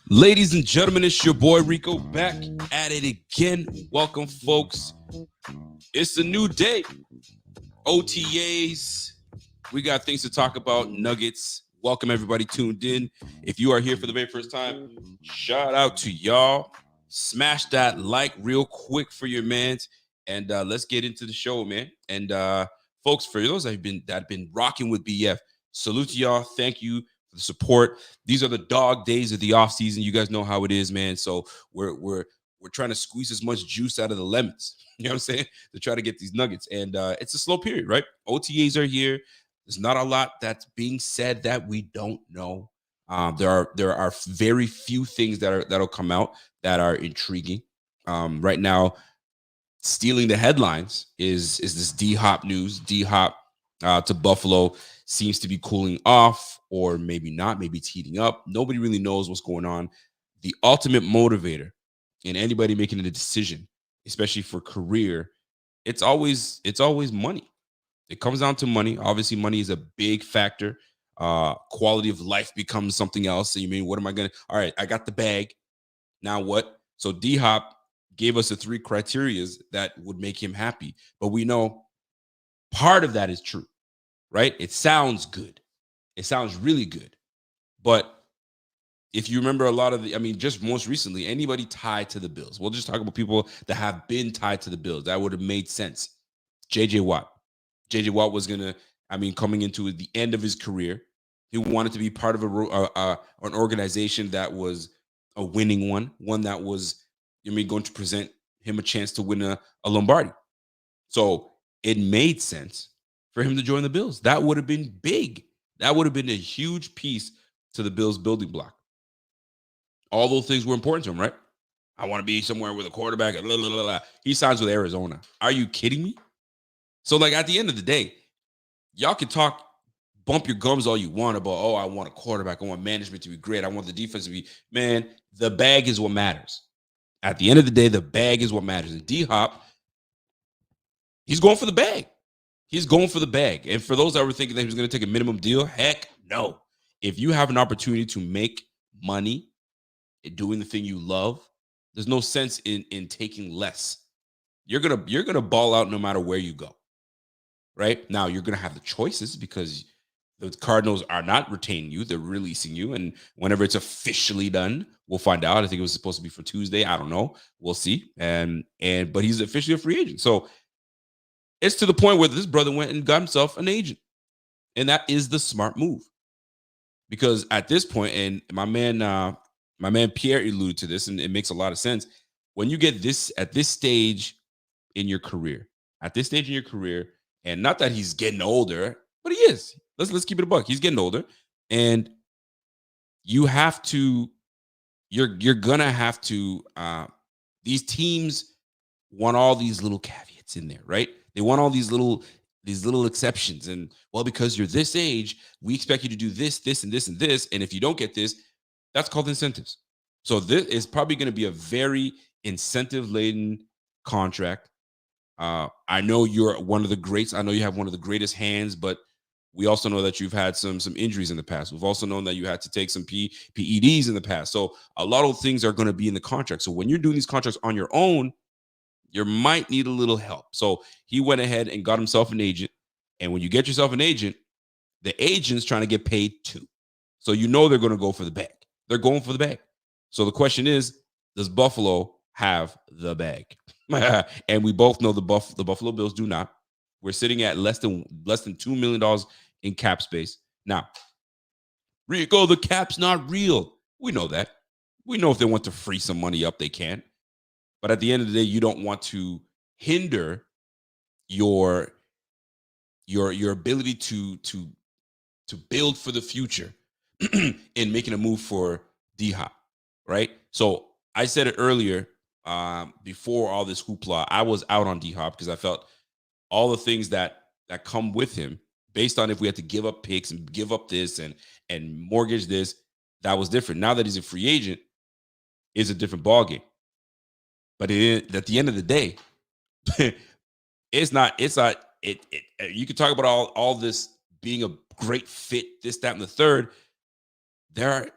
Ladies and gentlemen, it's your boy Rico back at it again. Welcome, folks. It's a new day. OTAs. We got things to talk about. Nuggets. Welcome, everybody tuned in. If you are here for the very first time, shout out to y'all. Smash that like real quick for your mans. And let's get into the show, man. And folks, for those that have been rocking with BF, salute to y'all. Thank you for the support. These are the dog days of the off season. You guys know how it is, man. So we're trying to squeeze as much juice out of the lemons. You know what I'm saying? To try to get these nuggets. And it's a slow period, right? OTAs are here. There's not a lot that's being said that we don't know. There are very few things that'll come out that are intriguing. Right now, stealing the headlines is this D-Hop news. D-Hop to Buffalo seems to be cooling off, or maybe not. Maybe it's heating up. Nobody really knows what's going on. The ultimate motivator in anybody making a decision, especially for career, it's always money. It comes down to money. Obviously, money is a big factor. Quality of life becomes something else. So you mean, what am I gonna? All right, I got the bag. Now what? So D-Hop gave us the 3 criterias that would make him happy. But we know part of that is true, right? It sounds good. It sounds really good. But if you remember a lot of just most recently, anybody tied to the Bills. We'll just talk about people that have been tied to the Bills. That would have made sense. J.J. Watt. J.J. Watt was coming into the end of his career. He wanted to be part of an organization that was a winning one that was, going to present him a chance to win a Lombardi. So it made sense for him to join the Bills. That would have been big. That would have been a huge piece to the Bills building block. All those things were important to him, right? I want to be somewhere with a quarterback. Blah, blah, blah, blah. He signs with Arizona. Are you kidding me? So, at the end of the day, y'all can bump your gums all you want about, oh, I want a quarterback. I want management to be great. I want the defense to be, man, the bag is what matters. At the end of the day, the bag is what matters. And D-Hop, he's going for the bag. He's going for the bag. And for those that were thinking that he was going to take a minimum deal, heck no. If you have an opportunity to make money doing the thing you love, there's no sense in taking less. You're gonna ball out no matter where you go. Right? Now you're gonna have the choices because the Cardinals are not retaining you, they're releasing you. And whenever it's officially done, we'll find out. I think it was supposed to be for Tuesday. I don't know. We'll see. But he's officially a free agent. So it's to the point where this brother went and got himself an agent. And that is the smart move. Because at this point, and my man Pierre alluded to this, and it makes a lot of sense. When you get this at this stage in your career, and not that he's getting older, but he is. Let's keep it a buck. He's getting older, and you're gonna have to. These teams want all these little caveats in there, right? They want all these little exceptions, and well, because you're this age, we expect you to do this, this, and this, and this, and if you don't get this, that's called incentives. So this is probably going to be a very incentive-laden contract. I know you're one of the greats. I know you have one of the greatest hands, but we also know that you've had some injuries in the past. We've also known that you had to take some PEDs in the past. So a lot of things are going to be in the contract. So when you're doing these contracts on your own, you might need a little help. So he went ahead and got himself an agent. And when you get yourself an agent, the agent's trying to get paid too. So they're going to go for the bag. They're going for the bag. So the question is, does Buffalo have the bag? And we both know the Buffalo Bills do not. We're sitting at less than $2 million in cap space. Now, Rico, the cap's not real. We know that. We know if they want to free some money up, they can. But at the end of the day, you don't want to hinder your ability to build for the future in making a move for D-Hop, right? So I said it earlier, before all this hoopla, I was out on D-Hop because I felt all the things that come with him, based on if we had to give up picks and give up this and mortgage this, that was different. Now that he's a free agent, it's a different ballgame. But at the end of the day, it's not. You can talk about all this being a great fit, this, that, and the third. There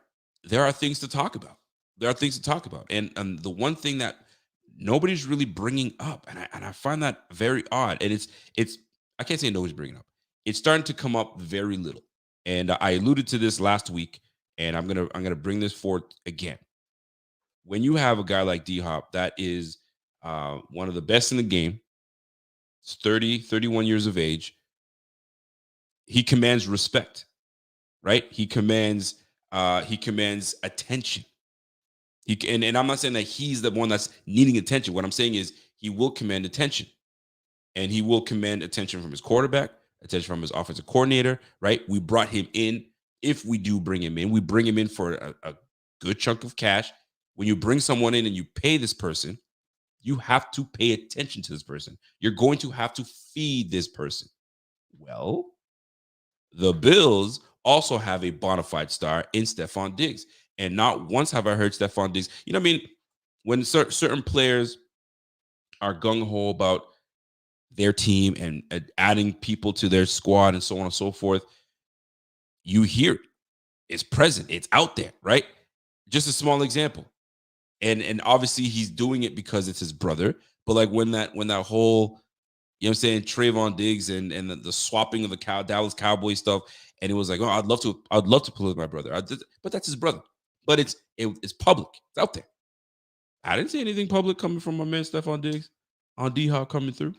are things to talk about. There are things to talk about. And the one thing that nobody's really bringing up, and I find that very odd. And it's I can't say nobody's bringing up. It's starting to come up very little. And I alluded to this last week, and I'm gonna bring this forth again. When you have a guy like D Hop that is one of the best in the game, it's 30, 31 years of age, he commands respect, right? He commands attention. And I'm not saying that he's the one that's needing attention. What I'm saying is he will command attention, and he will command attention from his quarterback, attention from his offensive coordinator, right? We brought him in. If we do bring him in, we bring him in for a good chunk of cash. When you bring someone in and you pay this person, you have to pay attention to this person. You're going to have to feed this person. Well, the Bills also have a bona fide star in Stephon Diggs. And not once have I heard Stephon Diggs. You know what I mean? When certain players are gung-ho about their team and adding people to their squad and so on and so forth, you hear it. It's present. It's out there, right? Just a small example. And obviously he's doing it because it's his brother. But like when that whole, you know what I'm saying, Trayvon Diggs and the swapping of the Dallas Cowboy stuff, and it was like, oh, I'd love to play with my brother. But that's his brother. But it's public. It's out there. I didn't see anything public coming from my man Stephon Diggs on D-Hop coming through.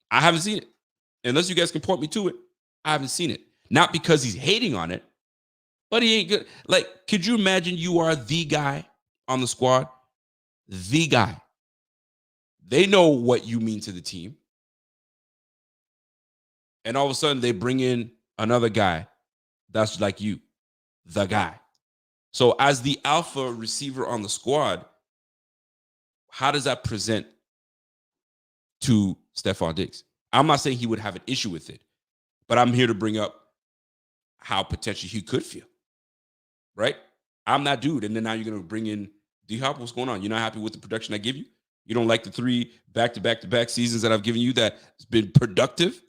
I haven't seen it. Unless you guys can point me to it, I haven't seen it. Not because he's hating on it, but he ain't good. Like, could you imagine you are the guy on the squad? The guy. They know what you mean to the team. And all of a sudden, they bring in another guy that's like you, the guy. So as the alpha receiver on the squad, how does that present to Stephon Diggs? I'm not saying he would have an issue with it, but I'm here to bring up how potentially he could feel, right? I'm that dude. And then now you're going to bring in D-Hop. What's going on? You're not happy with the production I give you? You don't like the 3 back-to-back seasons that I've given you that's been productive?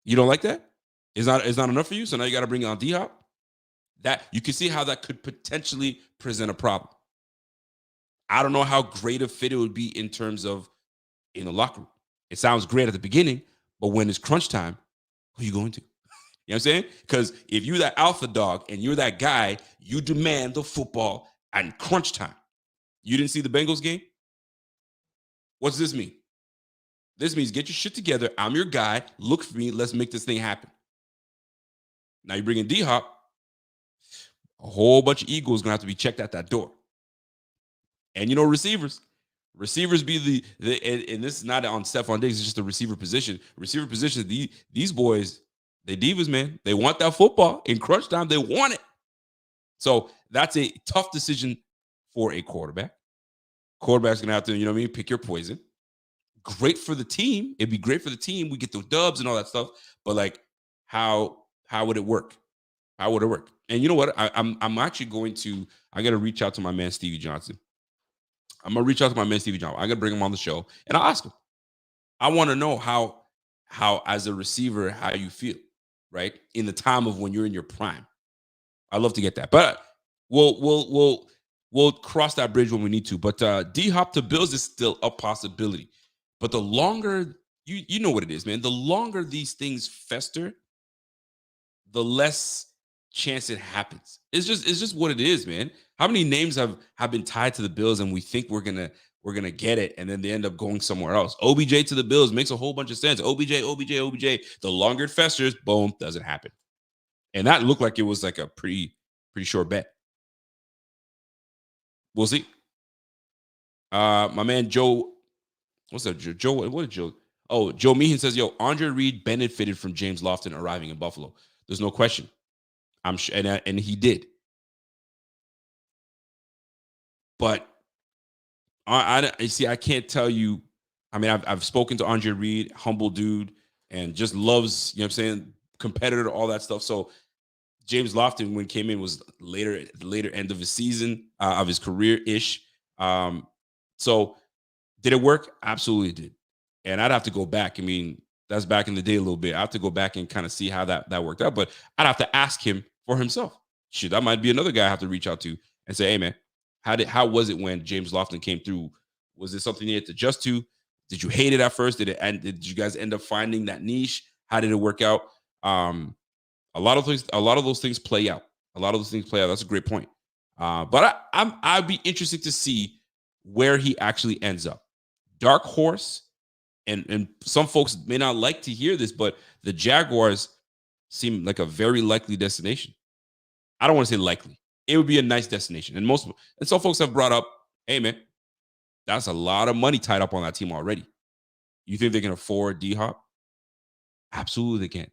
You don't like that? It's not enough for you? So now you got to bring on D-Hop? That you can see how that could potentially present a problem. I don't know how great a fit it would be in terms of in the locker room. It sounds great at the beginning, but when it's crunch time, who are you going to? You know what I'm saying? Because if you're that alpha dog and you're that guy, you demand the football at crunch time. You didn't see the Bengals game? What's this mean? This means get your shit together. I'm your guy. Look for me. Let's make this thing happen. Now you bring in D-Hop. A whole bunch of egos going to have to be checked at that door. And receivers be and this is not on Stephon Diggs, it's just the receiver position. Receiver position, these boys, they divas, man. They want that football. In crunch time, they want it. So that's a tough decision for a quarterback. Quarterback's going to have to, pick your poison. Great for the team. It'd be great for the team. We get the dubs and all that stuff. But like, how would it work? How would it work? And you know what? I'm actually going to reach out to my man Stevie Johnson. I'm gonna reach out to my man Stevie Johnson. I'm gonna bring him on the show and I'll ask him. I want to know how as a receiver, how you feel, right? In the time of when you're in your prime. I'd love to get that. But we'll cross that bridge when we need to. But D-Hop to Bills is still a possibility. But the longer you know what it is, man. The longer these things fester, the less chance it happens. It's just what it is, man. How many names have been tied to the Bills and we think we're gonna get it, and then they end up going somewhere else? OBJ to the Bills makes a whole bunch of sense. OBJ. The longer it festers, boom, doesn't happen. And that looked like it was like a pretty sure bet. We'll see. My man Joe, what's that? Joe, what did Joe? Oh, Joe Meehan says, yo, Andre Reed benefited from James Lofton arriving in Buffalo. There's no question. I'm sure, and he did. But I see. I can't tell you. I mean, I've spoken to Andre Reed, humble dude, and just loves, you know what I'm saying, competitor, all that stuff. So James Lofton, when he came in, was later end of his season, of his career ish. So did it work? Absolutely did. And I'd have to go back. I mean, That's back in the day a little bit. I have to go back and kind of see how that worked out. But I'd have to ask him for himself. Shit, that might be another guy I have to reach out to and say, hey man, how was it when James Lofton came through? Was it something you had to adjust to? Did you hate it at first? Did you guys end up finding that niche? How did it work out? A lot of those things play out. That's a great point. But I'd be interested to see where he actually ends up. Dark horse, and some folks may not like to hear this, but the Jaguars seem like a very likely destination. I don't want to say likely. It would be a nice destination. And some folks have brought up, hey man, that's a lot of money tied up on that team already. You think they can afford D-Hop? Absolutely they can.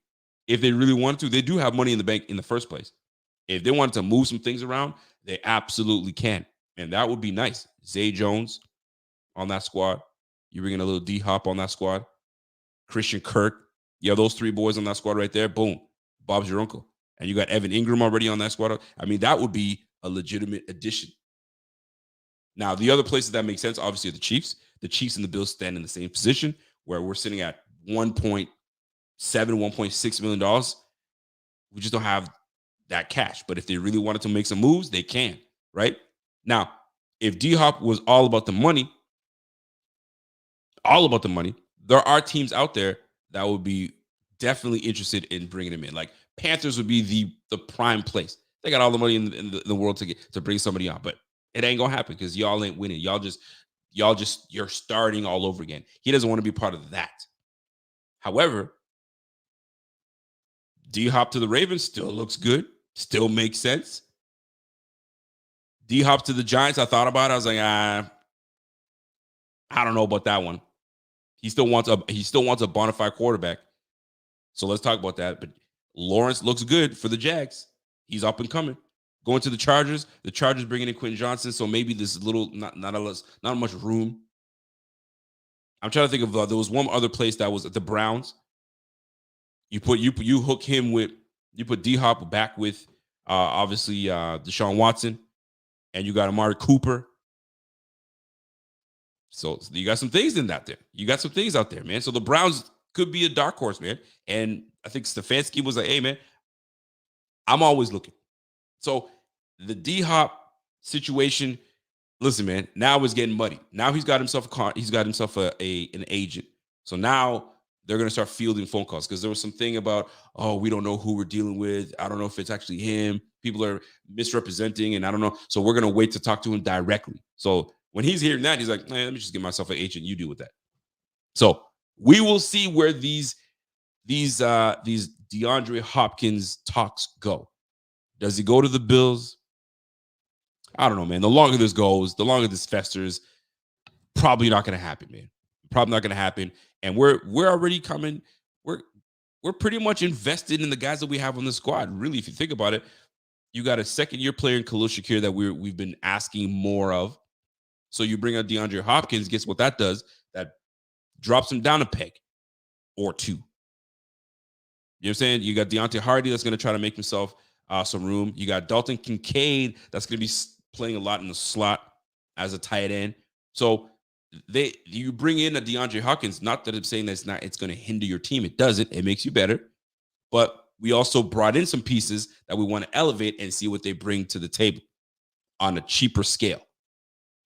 If they really want to, they do have money in the bank in the first place. If they wanted to move some things around, they absolutely can. And that would be nice. Zay Jones on that squad. You bring in a little D-Hop on that squad. Christian Kirk. You have those 3 boys on that squad right there. Boom. Bob's your uncle. And you got Evan Ingram already on that squad. I mean, that would be a legitimate addition. Now, the other places that make sense, obviously, are the Chiefs. The Chiefs and the Bills stand in the same position where we're sitting at $1.7, $1.6 million. We just don't have that cash. But if they really wanted to make some moves, they can, right? Now, if D-Hop was all about the money, there are teams out there that would be definitely interested in bringing him in. Like Panthers would be the prime place. They got all the money in the world to bring somebody on, but it ain't gonna happen because y'all ain't winning. You're starting all over again. He doesn't want to be part of that. However, D-Hop to the Ravens still looks good, still makes sense. D-Hop to the Giants, I thought about it. I was like, I don't know about that one. He still wants a bona fide quarterback. So let's talk about that. But Lawrence looks good for the Jags. He's up and coming. Going to the Chargers. The Chargers bringing in Quentin Johnson. So maybe this little not much room. I'm trying to think of there was one other place that was at the Browns. You hook him with, you put D-Hop back with obviously Deshaun Watson, and you got Amari Cooper. So you got some things in that there. You got some things out there, man. So the Browns could be a dark horse, man. And I think Stefanski was like, hey, man, I'm always looking. So the D-Hop situation, listen, man, now it's getting muddy. Now he's got himself an agent. So now they're going to start fielding phone calls because there was something about, oh, we don't know who we're dealing with. I don't know if it's actually him. People are misrepresenting, and I don't know. So we're going to wait to talk to him directly. So when he's hearing that, he's like, let me just get myself an agent. You deal with that. So we will see where these DeAndre Hopkins talks go. Does he go to the Bills? I don't know, man. The longer this goes, the longer this festers, probably not going to happen, man. Probably not going to happen. And we're already coming. We're pretty much invested in the guys that we have on the squad. Really, if you think about it, you got a second-year player in Khalil Shakir that we've been asking more of. So you bring out DeAndre Hopkins, guess what that does? That drops him down a peg or two. You know what I'm saying? You got Deontay Hardy that's going to try to make himself some room. You got Dalton Kincaid that's going to be playing a lot in the slot as a tight end. So you bring in a DeAndre Hopkins, not that I'm saying that it's going to hinder your team. It doesn't. It makes you better. But we also brought in some pieces that we want to elevate and see what they bring to the table on a cheaper scale.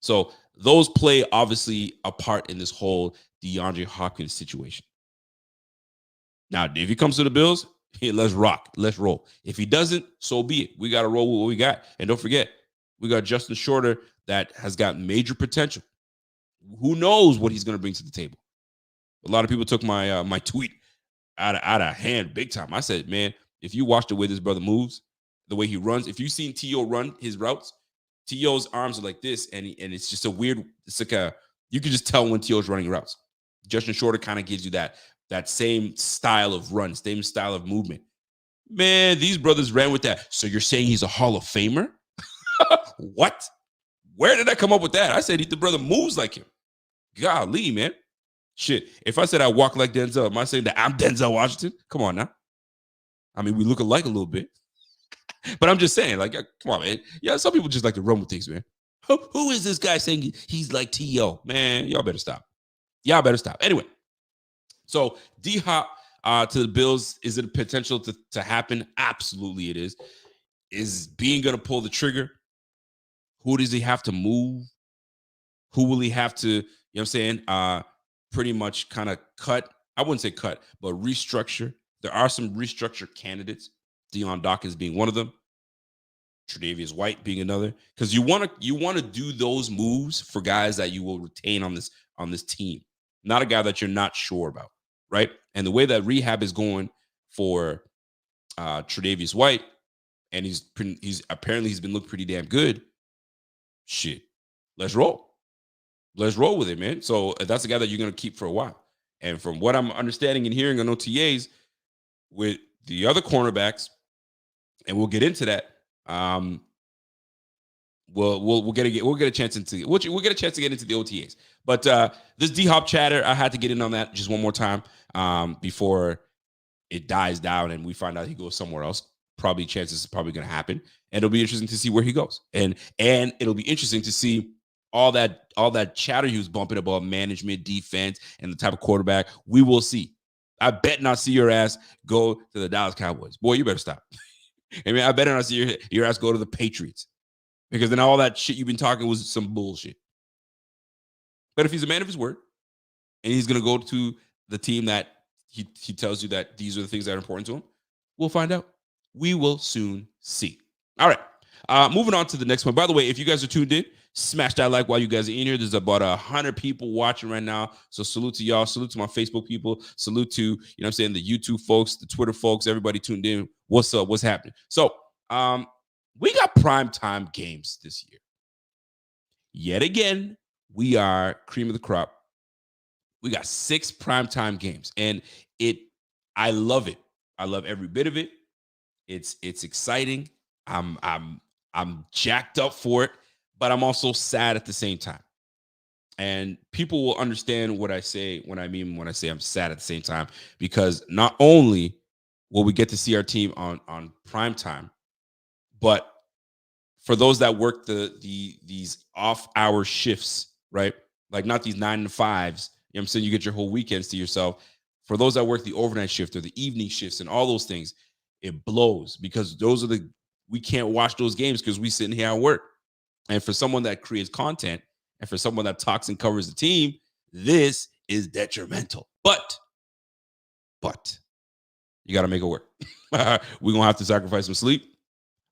So those play obviously a part in this whole DeAndre Hopkins situation. Now, if he comes to the Bills, let's rock. Let's roll. If he doesn't, so be it. We got to roll with what we got. And don't forget, we got Justin Shorter that has got major potential. Who knows what he's going to bring to the table? A lot of people took my my tweet out of hand big time. I said, man, if you watch the way this brother moves, the way he runs, if you've seen T.O. run his routes, T.O.'s arms are like this, and it's just a weird, it's like you can just tell when T.O.'s running routes. Justin Shorter kind of gives you that same style of run, same style of movement. Man, these brothers ran with that. So you're saying he's a Hall of Famer? What? Where did I come up with that? I said the brother moves like him. Golly, man. Shit. If I said I walk like Denzel, am I saying that I'm Denzel Washington? Come on now. I mean, we look alike a little bit. But I'm just saying, like, come on, man. Yeah, some people just like to run with things, man. Who is this guy saying he's like T.O.? Man, y'all better stop. Y'all better stop. Anyway, So D-Hop to the Bills, is it a potential to happen? Absolutely it is. Is Bean going to pull the trigger? Who does he have to move? Who will he have to, you know what I'm saying, pretty much kind of cut? I wouldn't say cut, but restructure. There are some restructure candidates. Deion Dawkins being one of them. Tre'Davious White being another. Because you want to do those moves for guys that you will retain on this team, not a guy that you're not sure about, right? And the way that rehab is going for Tre'Davious White, and he's apparently he's been looking pretty damn good. Shit, let's roll. Let's roll with it, man. So that's a guy that you're going to keep for a while. And from what I'm understanding and hearing on OTAs with the other cornerbacks, and we'll get into that. We'll get a chance to get into the OTAs. But this D-Hop chatter, I had to get in on that just one more time before it dies down and we find out he goes somewhere else. Probably chances is probably going to happen, and it'll be interesting to see where he goes. And it'll be interesting to see all that chatter he was bumping about management, defense, and the type of quarterback. We will see. I bet not see your ass go to the Dallas Cowboys. Boy, you better stop. I mean, I better not see your ass go to the Patriots, because then all that shit you've been talking was some bullshit. But if he's a man of his word and he's going to go to the team that he tells you that these are the things that are important to him, we'll find out. We will soon see. All right. Moving on to the next one. By the way, if you guys are tuned in, smash that like while you guys are in here. There's about 100 people watching right now. So salute to y'all. Salute to my Facebook people. Salute to, the YouTube folks, the Twitter folks, everybody tuned in. What's up? What's happening? So we got primetime games this year. Yet again, we are cream of the crop. We got 6 primetime games, and I love it. I love every bit of it. It's exciting. I'm jacked up for it, but I'm also sad at the same time. And people will understand what I say when I say I'm sad at the same time, because not only will we get to see our team on prime time, but for those that work these off-hour shifts, right? Like not these 9 to 5s, I'm saying, you get your whole weekends to yourself. For those that work the overnight shift or the evening shifts and all those things, it blows, because we can't watch those games because we sitting here at work. And for someone that creates content and for someone that talks and covers the team, this is detrimental. But you got to make it work. We're going to have to sacrifice some sleep,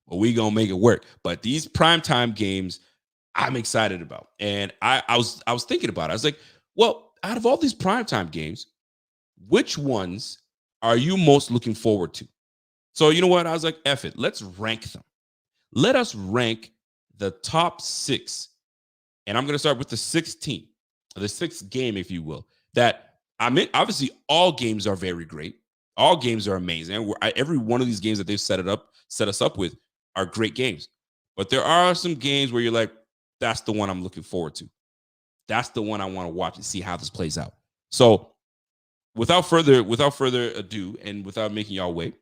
but we going to make it work. But these primetime games, I'm excited about. And I was thinking about it. I was like, well, out of all these primetime games, which ones are you most looking forward to? So you know what? I was like, F it. Let's rank them. Let us rank the top 6. And I'm going to start with the 16th, the 6th game, if you will. That, I mean, obviously all games are very great. All games are amazing. Every one of these games that they've set us up with are great games. But there are some games where you're like, that's the one I'm looking forward to. That's the one I want to watch and see how this plays out. So without further ado, and without making y'all wait,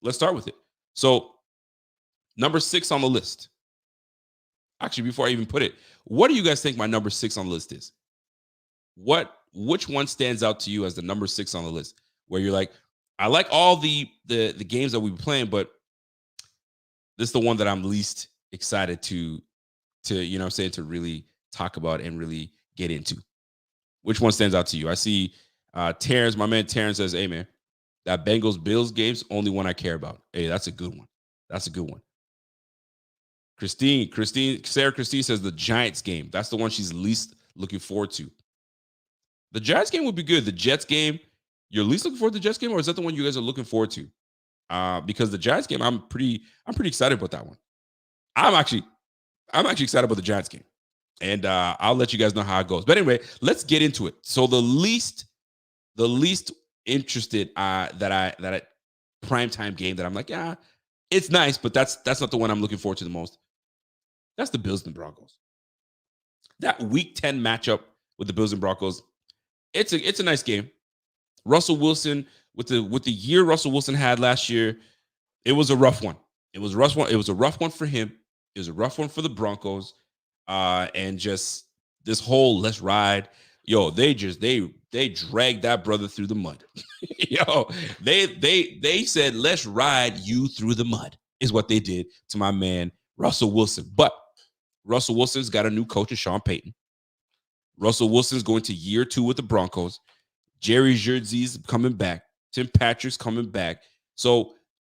let's start with it. So number 6 on the list. Actually, before I even put it, what do you guys think my number 6 on the list is? Which one stands out to you as the number 6 on the list? Where you're like, I like all the games that we've been playing, but this is the one that I'm least excited to to really talk about and really get into. Which one stands out to you? I see Terrence, my man Terrence says, hey man, that Bengals Bills game's only one I care about. Hey, that's a good one. That's a good one. Sarah Christine says the Giants game. That's the one she's least looking forward to. The Giants game would be good. The Jets game, you're least looking forward to the Jets game, or is that the one you guys are looking forward to? Because the Giants game, I'm pretty excited about that one. I'm actually excited about the Giants game, and I'll let you guys know how it goes. But anyway, let's get into it. So the least interested that primetime game that I'm like, yeah, it's nice, but that's not the one I'm looking forward to the most. That's the Bills and Broncos. That Week 10 matchup with the Bills and Broncos, it's a nice game. Russell Wilson, with the year Russell Wilson had last year, it was a rough one. It was a rough one for him. It was a rough one for the Broncos. And just this whole let's ride. Yo, they They dragged that brother through the mud. Yo, they said, let's ride you through the mud, is what they did to my man, Russell Wilson. But Russell Wilson's got a new coach in Sean Payton. Russell Wilson's going to year 2 with the Broncos. Jerry Jersey's coming back. Tim Patrick's coming back. So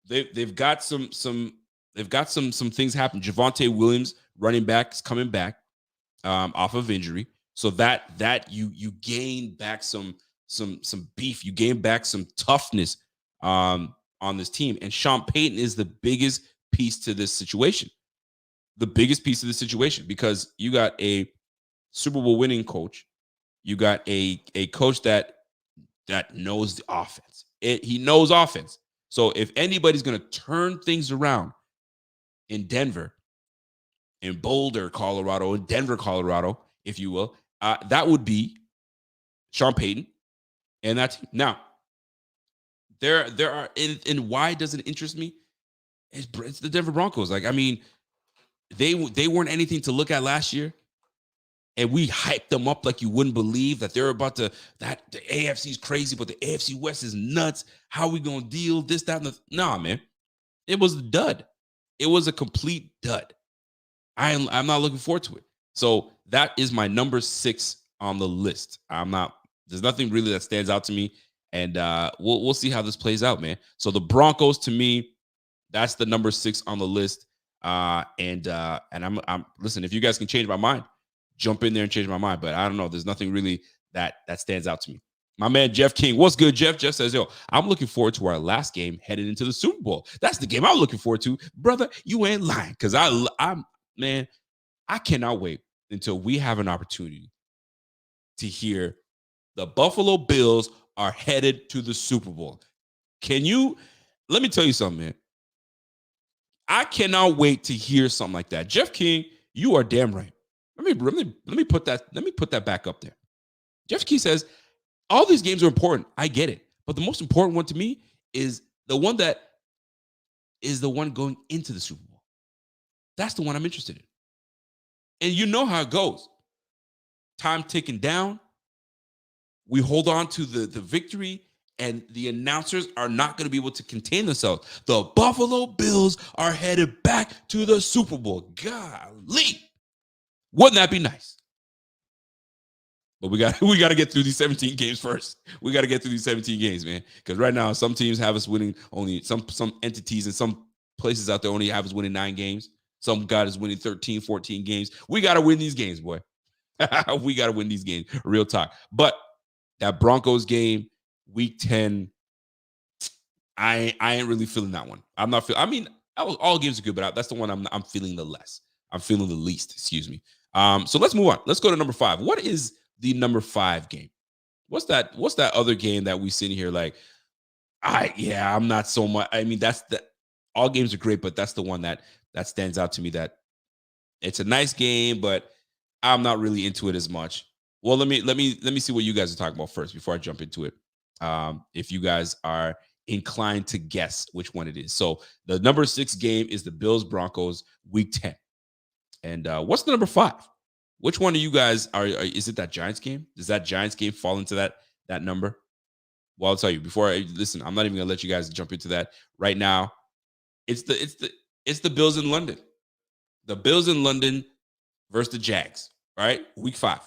they've got some things happen. Javonte Williams, running back, is coming back off of injury. So that you gain back some beef, you gain back some toughness on this team. And Sean Payton is the biggest piece to this situation. The biggest piece of the situation, because you got a Super Bowl winning coach. You got a coach that knows the offense. He knows offense. So if anybody's going to turn things around in Denver, in Boulder, Colorado, in Denver, Colorado, if you will, that would be Sean Payton. And that's now there are, and why does it interest me? It's the Denver Broncos. Like, I mean, they weren't anything to look at last year. And we hyped them up like you wouldn't believe, that they're about to, that the AFC is crazy, but the AFC West is nuts. How are we going to deal this, that, and the, nah, man. It was a dud. It was a complete dud. I'm not looking forward to it. So that is my number 6 on the list. There's nothing really that stands out to me. And we'll see how this plays out, man. So the Broncos, to me, that's the number 6 on the list. And I'm listen, if you guys can change my mind, jump in there and change my mind. But I don't know. There's nothing really that stands out to me. My man, Jeff King. What's good, Jeff? Jeff says, yo, I'm looking forward to our last game headed into the Super Bowl. That's the game I'm looking forward to. Brother, you ain't lying. Because man, I cannot wait until we have an opportunity to hear the Buffalo Bills are headed to the Super Bowl. Let me tell you something, man. I cannot wait to hear something like that. Jeff King, you are damn right. Let me put that back up there. Jeff King says, all these games are important. I get it. But the most important one to me is the one going into the Super Bowl. That's the one I'm interested in. And you know how it goes. Time ticking down. We hold on to the victory, and the announcers are not going to be able to contain themselves. The Buffalo Bills are headed back to the Super Bowl. Golly. Wouldn't that be nice? But we got to get through these 17 games first. We got to get through these 17 games, man. Because right now, some teams have us winning only, some entities and some places out there only have us winning 9 games. Some got us winning 13, 14 games. We got to win these games, boy. We got to win these games. Real talk. But that Broncos game, week 10, I ain't really feeling that one. I'm not feeling, I mean, all games are good, but that's the one I'm feeling the less. I'm feeling the least, excuse me. So let's move on. Let's go to number 5. What is the number 5 game? What's that other game that we sit here like, I'm not so much. I mean, all games are great, but that's the one that stands out to me, that it's a nice game, but I'm not really into it as much. Well, let me see what you guys are talking about first before I jump into it. If you guys are inclined to guess which one it is. So the number 6 game is the Bills Broncos week 10. And what's the number 5? Which one of you guys is it that Giants game? Does that Giants game fall into that number? Well, I'll tell you before I listen, I'm not even gonna let you guys jump into that right now. It's the Bills in London. The Bills in London versus the Jags, right? Week 5.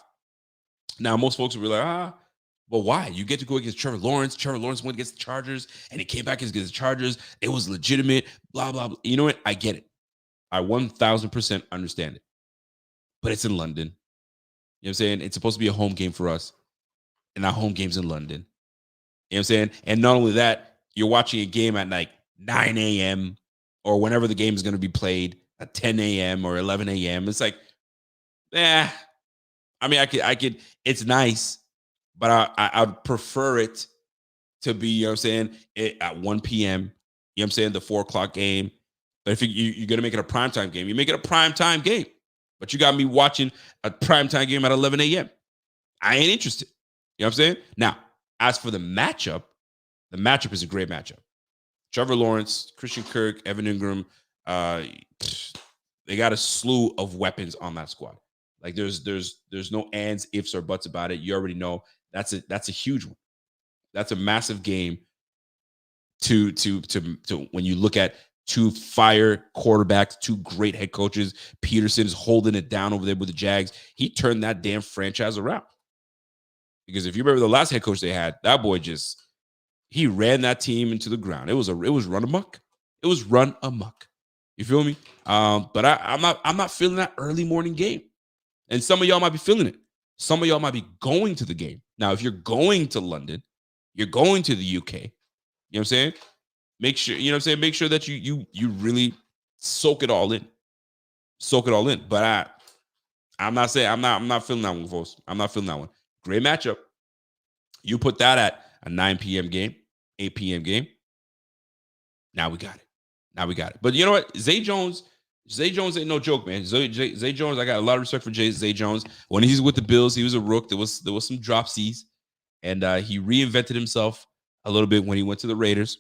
Now, most folks will be like, well, why? You get to go against Trevor Lawrence. Trevor Lawrence went against the Chargers, and he came back against the Chargers. It was legitimate, blah, blah, blah. You know what? I get it. I 1,000% understand it. But it's in London. You know what I'm saying? It's supposed to be a home game for us. And our home game's in London. You know what I'm saying? And not only that, you're watching a game at like 9 a.m. or whenever the game is going to be played at 10 a.m. or 11 a.m. It's like, I mean, I could, it's nice, but I'd prefer it to be, you know what I'm saying, at 1 p.m., you know what I'm saying, the 4 o'clock game. But if you're going to make it a primetime game, you make it a primetime game. But you got me watching a primetime game at 11 a.m. I ain't interested. You know what I'm saying? Now, as for the matchup is a great matchup. Trevor Lawrence, Christian Kirk, Evan Ingram, they got a slew of weapons on that squad. Like there's no ands, ifs, or buts about it. You already know That's a huge one. That's a massive game to when you look at two fire quarterbacks, two great head coaches. Peterson is holding it down over there with the Jags. He turned that damn franchise around. Because if you remember the last head coach they had, that boy he ran that team into the ground. It was run amok. It was run amok. You feel me? But I'm not feeling that early morning game. And some of y'all might be feeling it. Some of y'all might be going to the game. Now, if you're going to London, you're going to the UK, you know what I'm saying? Make sure, you know what I'm saying? Make sure that you really soak it all in. Soak it all in. But I'm not feeling that one, folks. I'm not feeling that one. Great matchup. You put that at a 9 p.m. game, 8 p.m. game. Now we got it. But you know what? Zay Jones ain't no joke, man. Zay Jones, I got a lot of respect for Zay Jones. When he's with the Bills, he was a rook. There was some dropsies, and he reinvented himself a little bit when he went to the Raiders,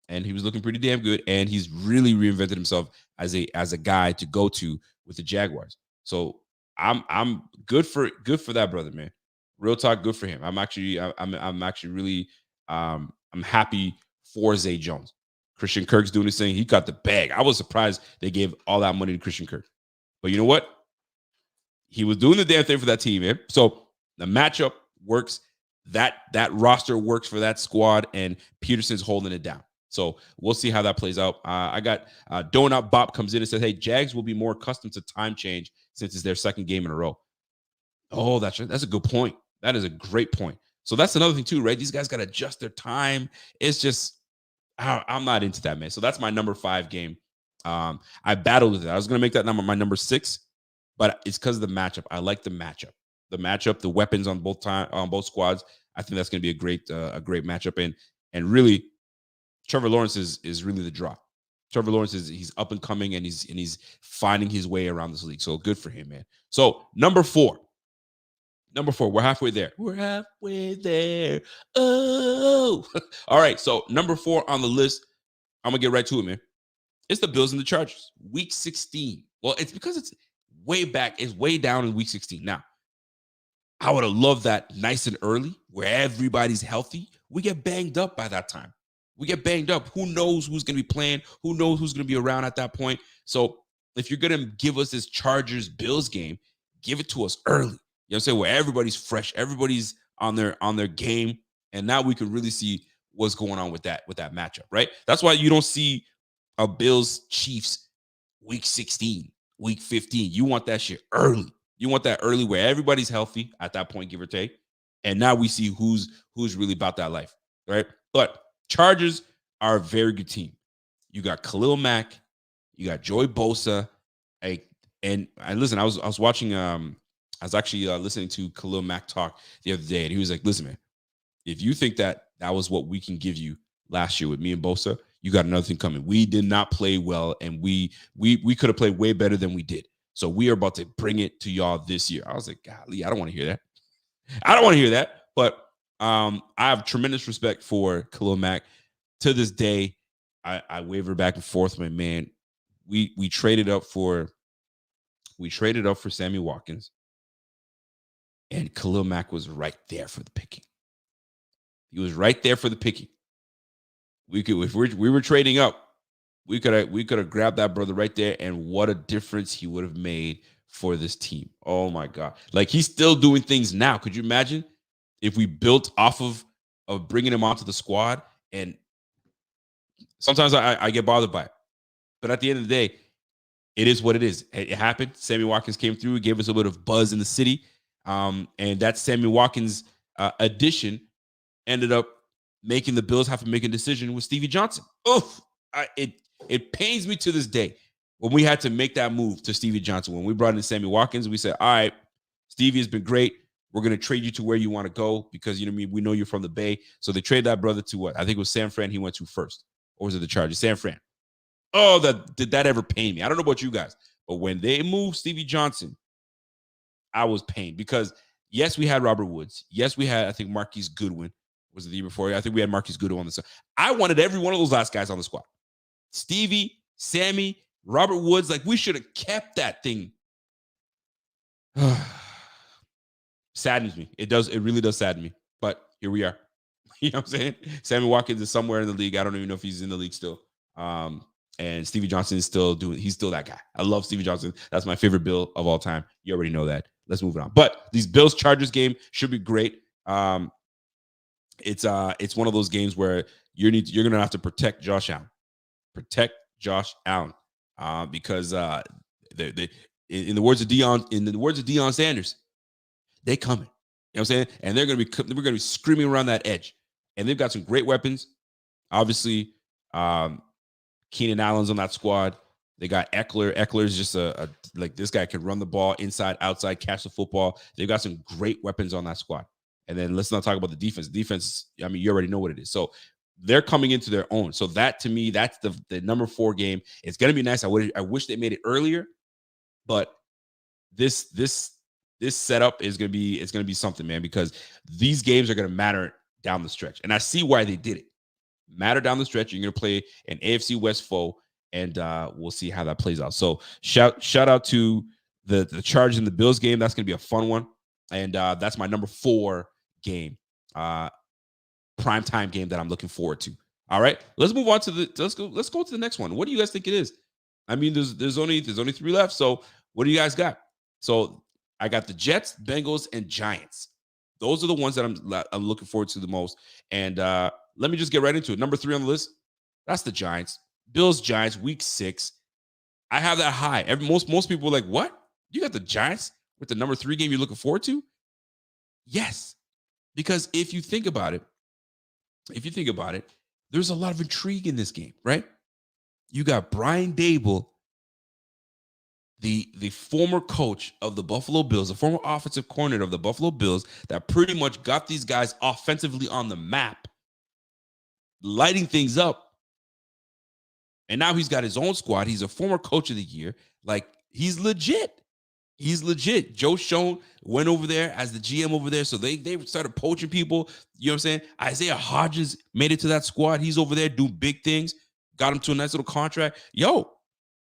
and he was looking pretty damn good. And he's really reinvented himself as a guy to go to with the Jaguars. So I'm good for that brother, man. Real talk, good for him. I'm actually really I'm happy for Zay Jones. Christian Kirk's doing his thing. He got the bag. I was surprised they gave all that money to Christian Kirk. But you know what? He was doing the damn thing for that team, man. So the matchup works. That roster works for that squad, and Peterson's holding it down. So we'll see how that plays out. I got Donut Bop comes in and says, hey, Jags will be more accustomed to time change since it's their second game in a row. Oh, that's a good point. That is a great point. So that's another thing too, right? These guys got to adjust their time. It's just, I'm not into that, man. So that's my number 5 game. I battled with it. I was going to make that number my number 6, but it's because of the matchup. I like the matchup. The weapons on both squads. I think that's going to be a great matchup. And really, Trevor Lawrence is really the draw. Trevor Lawrence he's up and coming, and he's finding his way around this league. So good for him, man. So number 4, we're halfway there. Oh, all right. So number 4 on the list, I'm gonna get right to it, man. It's the Bills and the Chargers, week 16. Well, it's because it's way back. It's way down in week 16. Now, I would have loved that nice and early where everybody's healthy. We get banged up by that time. We get banged up. Who knows who's going to be playing? Who knows who's going to be around at that point? So if you're going to give us this Chargers-Bills game, give it to us early. You know what I'm saying? Where everybody's fresh, everybody's on their game, and now we can really see what's going on with that matchup, right? That's why you don't see a Bills-Chiefs week 16, week 15. You want that shit early. You want that early where everybody's healthy at that point, give or take. And now we see who's really about that life, right? But Chargers are a very good team. You got Khalil Mack, you got Joey Bosa, and listen. I was watching. I was actually listening to Khalil Mack talk the other day, and he was like, "Listen, man, if you think that was what we can give you last year with me and Bosa, you got another thing coming. We did not play well, and we could have played way better than we did. So we are about to bring it to y'all this year." I was like, "Golly, I don't want to hear that. I don't want to hear that." But I have tremendous respect for Khalil Mack. To this day, I waver back and forth, my man. We traded up for Sammy Watkins, and Khalil Mack was right there for the picking. He was right there for the picking. If we were trading up, we could have grabbed that brother right there, and what a difference he would have made for this team. Oh my God. Like, he's still doing things now. Could you imagine if we built off of bringing him onto the squad? And sometimes I get bothered by it. But at the end of the day, it is what it is. It happened. Sammy Watkins came through, gave us a bit of buzz in the city. And that Sammy Watkins addition ended up making the Bills have to make a decision with Stevie Johnson. Oof. It pains me to this day when we had to make that move to Stevie Johnson. When we brought in Sammy Watkins, we said, all right, Stevie has been great. We're going to trade you to where you want to go because, you know what I mean, we know you're from the Bay. So they traded that brother to what? I think it was San Fran he went to first. Or was it the Chargers? San Fran. Oh, did that ever pain me? I don't know about you guys, but when they moved Stevie Johnson, I was pained because, yes, we had Robert Woods. Yes, we had, I think, Marquise Goodwin. Was it the year before? I think we had Marquise Goodwin on the squad. I wanted every one of those last guys on the squad. Stevie, Sammy, Robert Woods. Like, we should have kept that thing. Saddens me. It does. It really does sadden me. here we are. You know what I'm saying? Sammy Watkins is somewhere in the league. I don't even know if he's in the league still. And Stevie Johnson is he's still that guy. I love Stevie Johnson. That's my favorite Bill of all time. You already know that. Let's move on. But these Bills Chargers game should be great. It's one of those games where you're gonna have to protect Josh Allen. Protect Josh Allen. Because in the words of Deion Sanders, they coming. You know what I'm saying? And we're gonna be screaming around that edge. And they've got some great weapons. Obviously, Keenan Allen's on that squad. They got Eckler. Eckler's just like this guy can run the ball inside, outside, catch the football. They've got some great weapons on that squad. And then let's not talk about the defense. Defense, I mean, you already know what it is. So they're coming into their own. So that to me, that's the number 4 game. It's gonna be nice. I wish they made it earlier, but this setup is gonna be something, man, because these games are gonna matter down the stretch. And I see why they did it. Matter down the stretch. You're gonna play an AFC West foe, and we'll see how that plays out. So shout out to the Chargers and the Bills game. That's gonna be a fun one. And that's my number 4 game. Primetime game that I'm looking forward to. All right, let's move on to let's go to the next one. What do you guys think it is? I mean, there's only 3 left. So what do you guys got? So I got the Jets, Bengals, and Giants. Those are the ones that I'm looking forward to the most. And let me just get right into it. Number 3 on the list, that's the Giants. Bills, Giants, week 6. I have that high. Most people are like, what? You got the Giants with the number 3 game you're looking forward to? Yes. Because if you think about it, there's a lot of intrigue in this game, right? You got Brian Daboll, the former coach of the Buffalo Bills, the former offensive coordinator of the Buffalo Bills, that pretty much got these guys offensively on the map, lighting things up. And now he's got his own squad. He's a former coach of the year. Like, he's legit. He's legit. Joe Schoen went over there as the GM over there. So they started poaching people. You know what I'm saying? Isaiah Hodgins made it to that squad. He's over there doing big things. Got him to a nice little contract. Yo,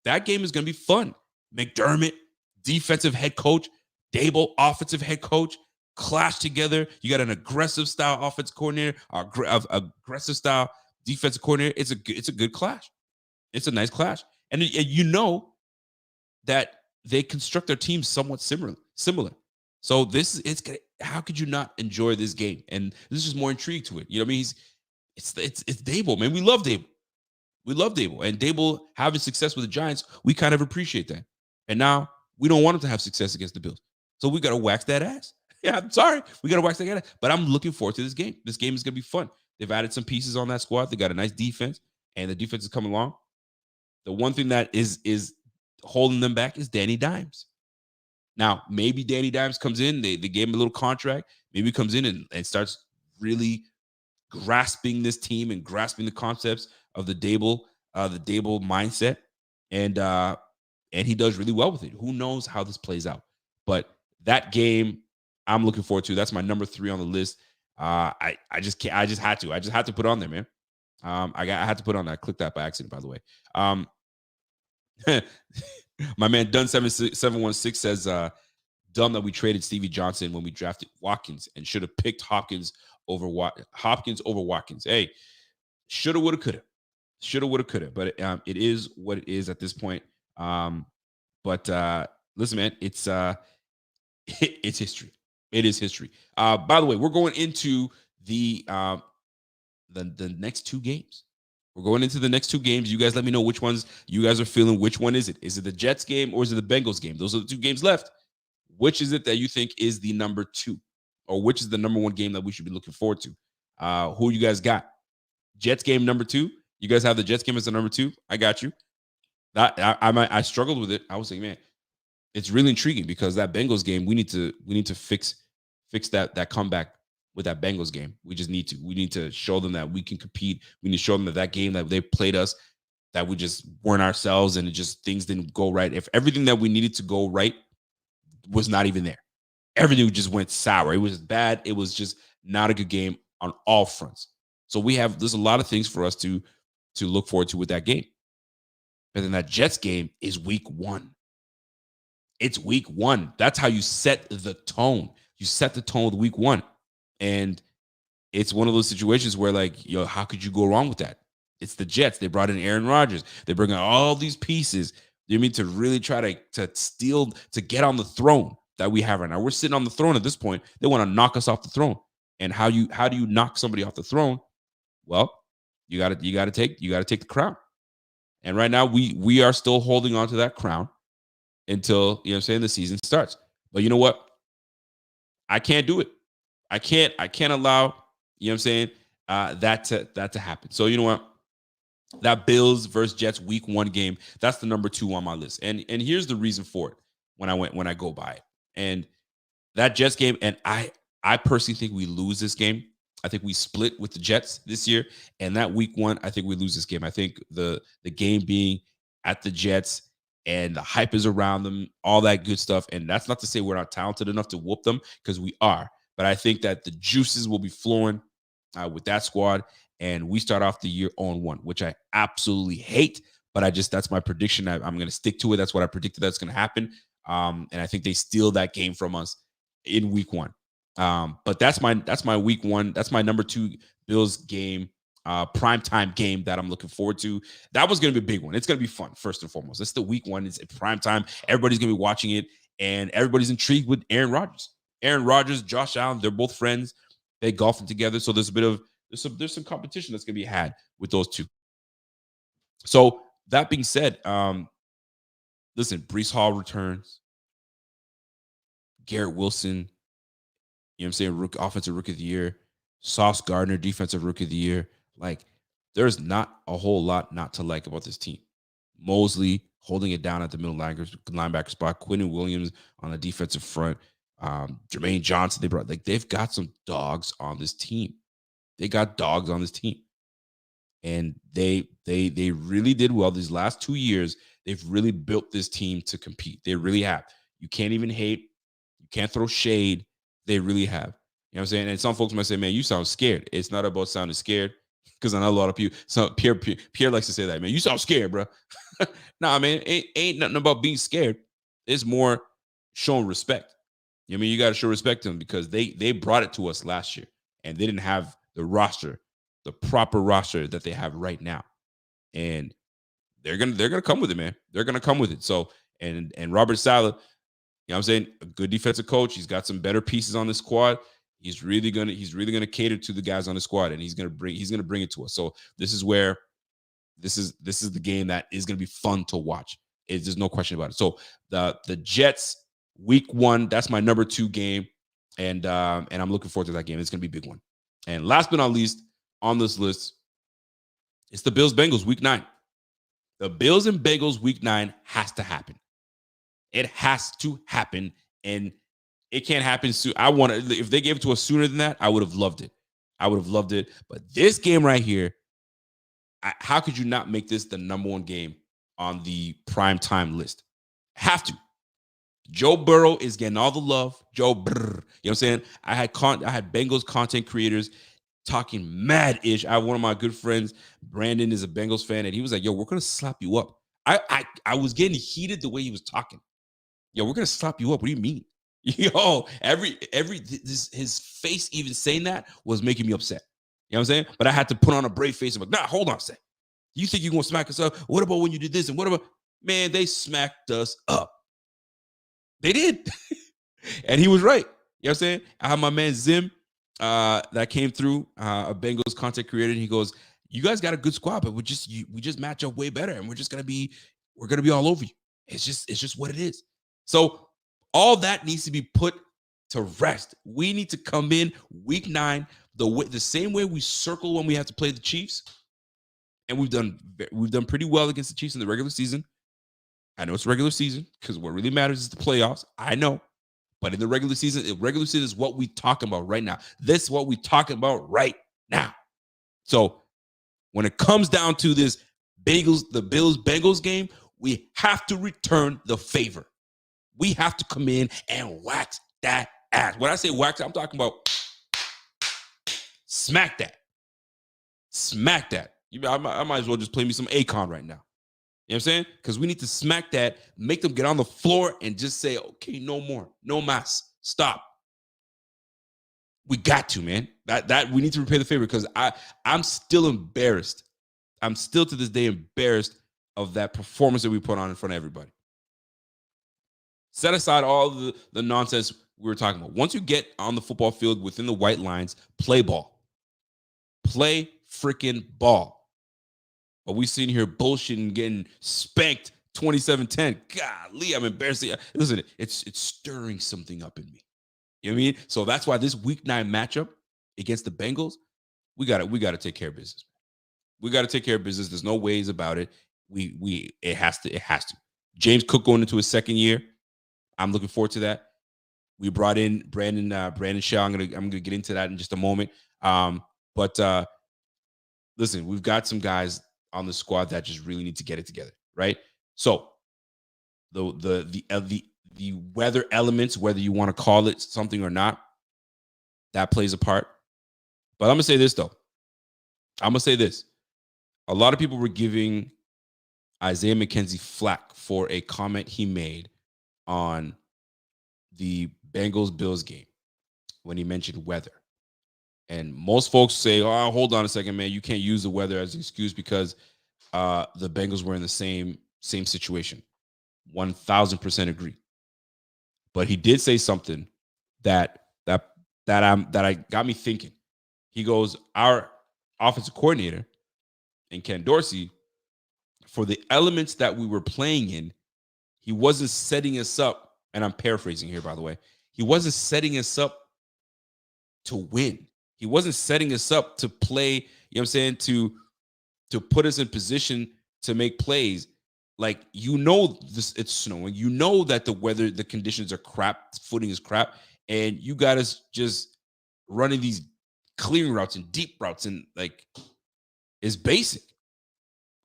that game is going to be fun. McDermott, defensive head coach. Daboll, offensive head coach. Clash together. You got an aggressive style offensive coordinator, aggressive style defensive coordinator. It's a good clash. It's a nice clash. And you know that they construct their teams somewhat similar. So how could you not enjoy this game? And there's just more intrigue to it. You know what I mean? It's Daboll, man. We love Daboll. And Daboll having success with the Giants, we kind of appreciate that. And now we don't want him to have success against the Bills. So we got to wax that ass. Yeah, I'm sorry. We got to wax that ass. But I'm looking forward to this game. This game is going to be fun. They've added some pieces on that squad. They got a nice defense, and the defense is coming along. The one thing that is holding them back is Danny Dimes. Now, maybe Danny Dimes comes in. They gave him a little contract. Maybe he comes in and starts really grasping this team and grasping the concepts of the Daboll mindset. And he does really well with it. Who knows how this plays out? But that game, I'm looking forward to. That's my number 3 on the list. I just had to put it on there, man. I had to put it on that. I clicked that by accident, by the way. My man Dunn716 says, dumb that we traded Stevie Johnson when we drafted Watkins and should have picked Hopkins over Watkins. Hey, shoulda, woulda, coulda. But it is what it is at this point. But listen, man, it's history. It is history. By the way, we're going into the next 2 games. We're going into the next 2 games. You guys let me know which ones you guys are feeling. Which one is it? Is it the Jets game or is it the Bengals game? Those are the 2 games left. Which is it that you think is the number 2? Or which is the number 1 game that we should be looking forward to? Who you guys got? Jets game number 2? You guys have the Jets game as the number 2? I got you. I struggled with it. I was like, man, it's really intriguing because that Bengals game, we need to fix that comeback with that Bengals game. We need to show them that we can compete. We need to show them that game that they played us, that we just weren't ourselves and things didn't go right. If everything that we needed to go right was not even there, everything just went sour. It was bad. It was just not a good game on all fronts. So there's a lot of things for us to look forward to with that game. But then that Jets game is week 1. It's week 1. That's how you set the tone. You set the tone with week 1. And it's one of those situations where, like, how could you go wrong with that? It's the Jets. They brought in Aaron Rodgers. They bring in all these pieces. You mean to really try to steal, to get on the throne that we have right now. We're sitting on the throne at this point. They want to knock us off the throne. And how do you knock somebody off the throne? Well, you gotta take the crown. And right now we are still holding on to that crown until, the season starts. But you know what? I can't do it. I can't allow, that to happen. So you know what? That Bills versus Jets week 1 game, that's the number 2 on my list. And here's the reason for it when I go by it. And that Jets game, and I personally think we lose this game. I think we split with the Jets this year, and that week 1, I think we lose this game. I think the game being at the Jets and the hype is around them, all that good stuff. And that's not to say we're not talented enough to whoop them, because we are. But I think that the juices will be flowing with that squad, and we start off the year on 1, which I absolutely hate. But that's my prediction. I'm going to stick to it. That's what I predicted that's going to happen. And I think they steal that game from us in week 1. But that's my week 1. That's my number 2 Bills game, primetime game that I'm looking forward to. That was going to be a big one. It's going to be fun, first and foremost. It's the week 1. It's primetime. Everybody's going to be watching it, and everybody's intrigued with Aaron Rodgers. Aaron Rodgers, Josh Allen, they're both friends. They golfing together, so there's some competition that's going to be had with those two. So that being said, listen, Breece Hall returns. Garrett Wilson, offensive rookie of the year. Sauce Gardner, defensive rookie of the year. Like, there's not a whole lot not to like about this team. Mosley holding it down at the middle linebacker spot. Quinnen Williams on the defensive front. Jermaine Johnson, they've got some dogs on this team. They got dogs on this team. And they really did well these last 2 years. They've really built this team to compete. They really have. You can't even hate. You can't throw shade. They really have. You know what I'm saying? And some folks might say, man, you sound scared. It's not about sounding scared, because I know a lot of people. Pierre likes to say that, man. You sound scared, bro. Nah, man, ain't nothing about being scared. It's more showing respect. You got to show respect to them, because they brought it to us last year, and they didn't have the proper roster that they have right now. And they're gonna come with it, man. They're gonna come with it. So and Robert Saleh, I'm saying, a good defensive coach. He's got some better pieces on the squad. He's really gonna cater to the guys on the squad, and he's gonna bring it to us. So this is the game that is gonna be fun to watch. There's no question about it. So the Jets week 1, that's my number 2 game, and I'm looking forward to that game. It's gonna be a big one. And last but not least on this list, it's the Bills-Bengals week 9. The Bills and Bengals week 9 has to happen. It has to happen, and it can't happen soon. If they gave it to us sooner than that, I would have loved it. But this game right here, how could you not make this the number 1 game on the primetime list? Have to. Joe Burrow is getting all the love. You know what I'm saying? I had Bengals content creators talking mad-ish. I have one of my good friends, Brandon, is a Bengals fan, and he was like, yo, we're going to slap you up. I was getting heated the way he was talking. Yo, we're going to slap you up. What do you mean? Yo, his face even saying that was making me upset. You know what I'm saying? But I had to put on a brave face. I'm like, nah, hold on a sec. You think you're going to smack us up? What about when you did this? And what about, man, they smacked us up. They did. And he was right. You know what I'm saying? I have my man Zim that came through, a Bengals content creator. And he goes, you guys got a good squad, but we just match up way better. And we're going to be all over you. It's just what it is. So all that needs to be put to rest. We need to come in week 9 the same way we circle when we have to play the Chiefs. And we've done pretty well against the Chiefs in the regular season. I know it's regular season, because what really matters is the playoffs. I know. But in the regular season is what we talking about right now. This is what we talking about right now. So when it comes down to this the Bills-Bengals game, we have to return the favor. We have to come in and wax that ass. When I say wax, I'm talking about smack that. Smack that. I might as well just play me some Akon right now. You know what I'm saying? Because we need to smack that, make them get on the floor and just say, okay, no more. No mas. Stop. We got to, man. That we need to repay the favor, because I'm still embarrassed. I'm still to this day embarrassed of that performance that we put on in front of everybody. Set aside all the nonsense we were talking about. Once you get on the football field within the white lines, play ball. Play freaking ball. But we sitting here bullshitting, getting spanked 27-10. Golly, I'm embarrassed. Listen, it's stirring something up in me. You know what I mean? So that's why this week 9 matchup against the Bengals, we gotta take care of business. We gotta take care of business. There's no ways about it. It has to. James Cook going into his second year. I'm looking forward to that. We brought in Brandon Shaw. I'm gonna get into that in just a moment. But listen, we've got some guys on the squad that just really need to get it together, right? So the weather elements, whether you want to call it something or not, that plays a part. But I'm gonna say this though. A lot of people were giving Isaiah McKenzie flack for a comment he made on the Bengals-Bills game when he mentioned weather. And most folks say, oh, hold on a second, man. You can't use the weather as an excuse because the Bengals were in the same situation. 1,000% agree. But he did say something that got me thinking. He goes, our offensive coordinator and Ken Dorsey, for the elements that we were playing in, he wasn't setting us up, and I'm paraphrasing here, by the way. He wasn't setting us up to win. He wasn't setting us up to play, you know what I'm saying, to put us in position to make plays. Like, it's snowing. You know that the weather, the conditions are crap, footing is crap, and you got us just running these clearing routes and deep routes, and like, it's basic.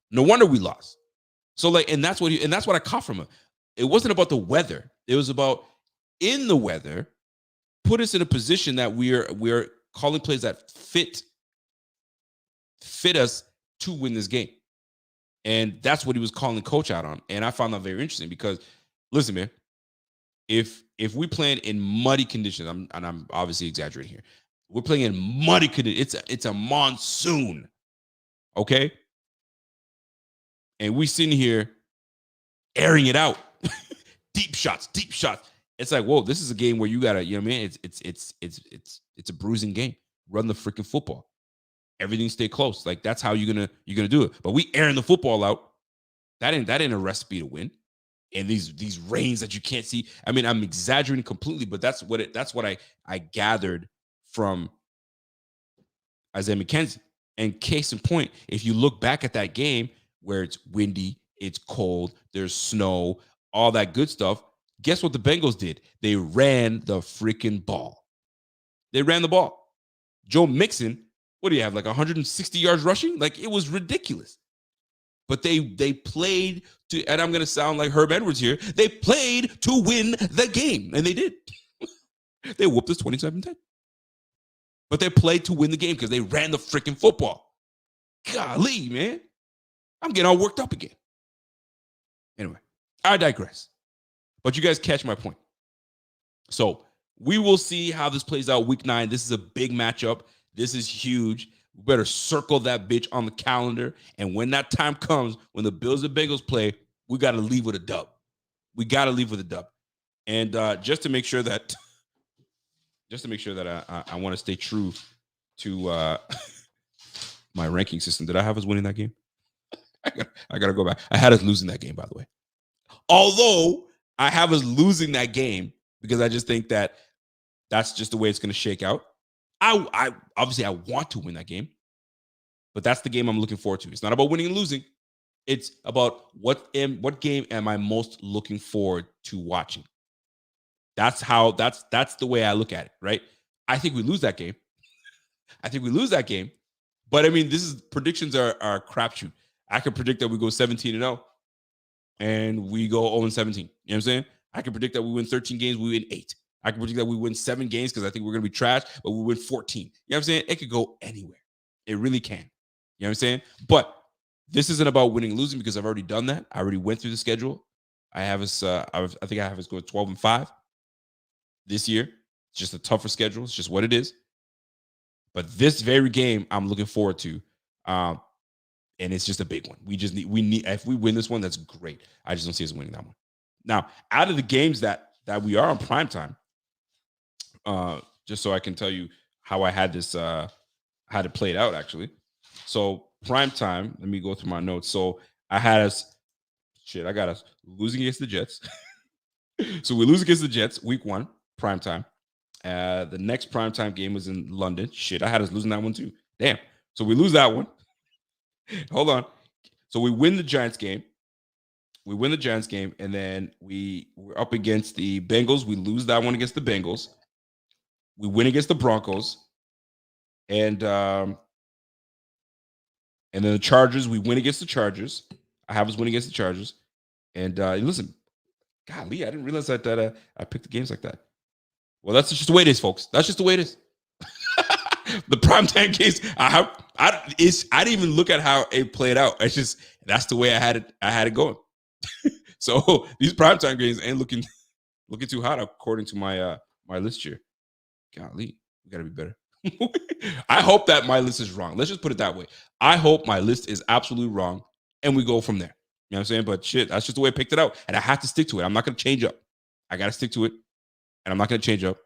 No wonder we lost. So like, and that's what I caught from him. It wasn't about the weather. It was about, in the weather, put us in a position that we're calling plays that fit us to win this game. And that's what he was calling coach out on. And I found that very interesting because, listen, man, if we playing in muddy conditions, I'm obviously exaggerating here. We're playing in muddy conditions. It's a monsoon, okay? And we sitting here airing it out, deep shots. It's like, whoa, this is a game where you gotta, you know what I mean? It's a bruising game. Run the freaking football. Everything stay close. Like, that's how you're gonna do it. But we airing the football out. That ain't a recipe to win. And these rains that you can't see. I mean, I'm exaggerating completely, but that's what I gathered from Isaiah McKenzie. And case in point, if you look back at that game where it's windy, it's cold, there's snow, all that good stuff, guess what the Bengals did? They ran the freaking ball. They ran the ball. Joe Mixon, what do you have, like 160 yards rushing? Like, it was ridiculous. But they played to, and I'm going to sound like Herb Edwards here, they played to win the game, and they did. They whooped us 27-10. But they played to win the game because they ran the freaking football. Golly, man. I'm getting all worked up again. Anyway, I digress. But you guys catch my point. So we will see how this plays out week 9. This is a big matchup. This is huge. We better circle that bitch on the calendar. And when that time comes, when the Bills and Bengals play, we got to leave with a dub. And just to make sure that I want to stay true to my ranking system. Did I have us winning that game? I gotta go back. I had us losing that game, by the way. Although I have us losing that game because I just think that that's just the way it's going to shake out. I obviously I want to win that game, but that's the game I'm looking forward to. It's not about winning and losing. It's about what game am I most looking forward to watching. That's the way I look at it, right? I think we lose that game. But I mean, predictions are a crapshoot. I can predict that we go 17-0 and we go 0-17. You know what I'm saying? I can predict that we win 13 games, we win 8. I can predict that we win 7 games because I think we're going to be trash, but we win 14. You know what I'm saying? It could go anywhere. It really can. You know what I'm saying? But this isn't about winning and losing because I've already done that. I already went through the schedule. I have us, I think I have us going 12-5 this year. It's just a tougher schedule. It's just what it is. But this very game, I'm looking forward to. Um, and it's just a big one. We need if we win this one, that's great. I just don't see us winning that one. Now, out of the games that we are on primetime, just so I can tell you how I had this had it played out actually. So primetime, let me go through my notes. So I had us I got us losing against the Jets. So we lose against the Jets week 1, primetime. The next primetime game was in London. I had us losing that one too. Damn. So we lose that one. Hold on. So we win the Giants game. And then we're up against the Bengals. We lose that one against the Bengals. We win against the Broncos, and then the Chargers. We win against the Chargers. I have us win against the Chargers, and listen, golly, I didn't realize that I picked the games like that. Well, that's just the way it is, folks. That's just the way it is. The primetime games, I didn't even look at how it played out. It's just that's the way I had it going. So these primetime games ain't looking too hot according to my my list here. Golly, we gotta be better. I hope that my list is wrong. Let's just put it that way. I hope my list is absolutely wrong, and we go from there. You know what I'm saying? But shit, that's just the way I picked it out, and I have to stick to it. I'm not gonna change up. I gotta stick to it, and I'm not gonna change up.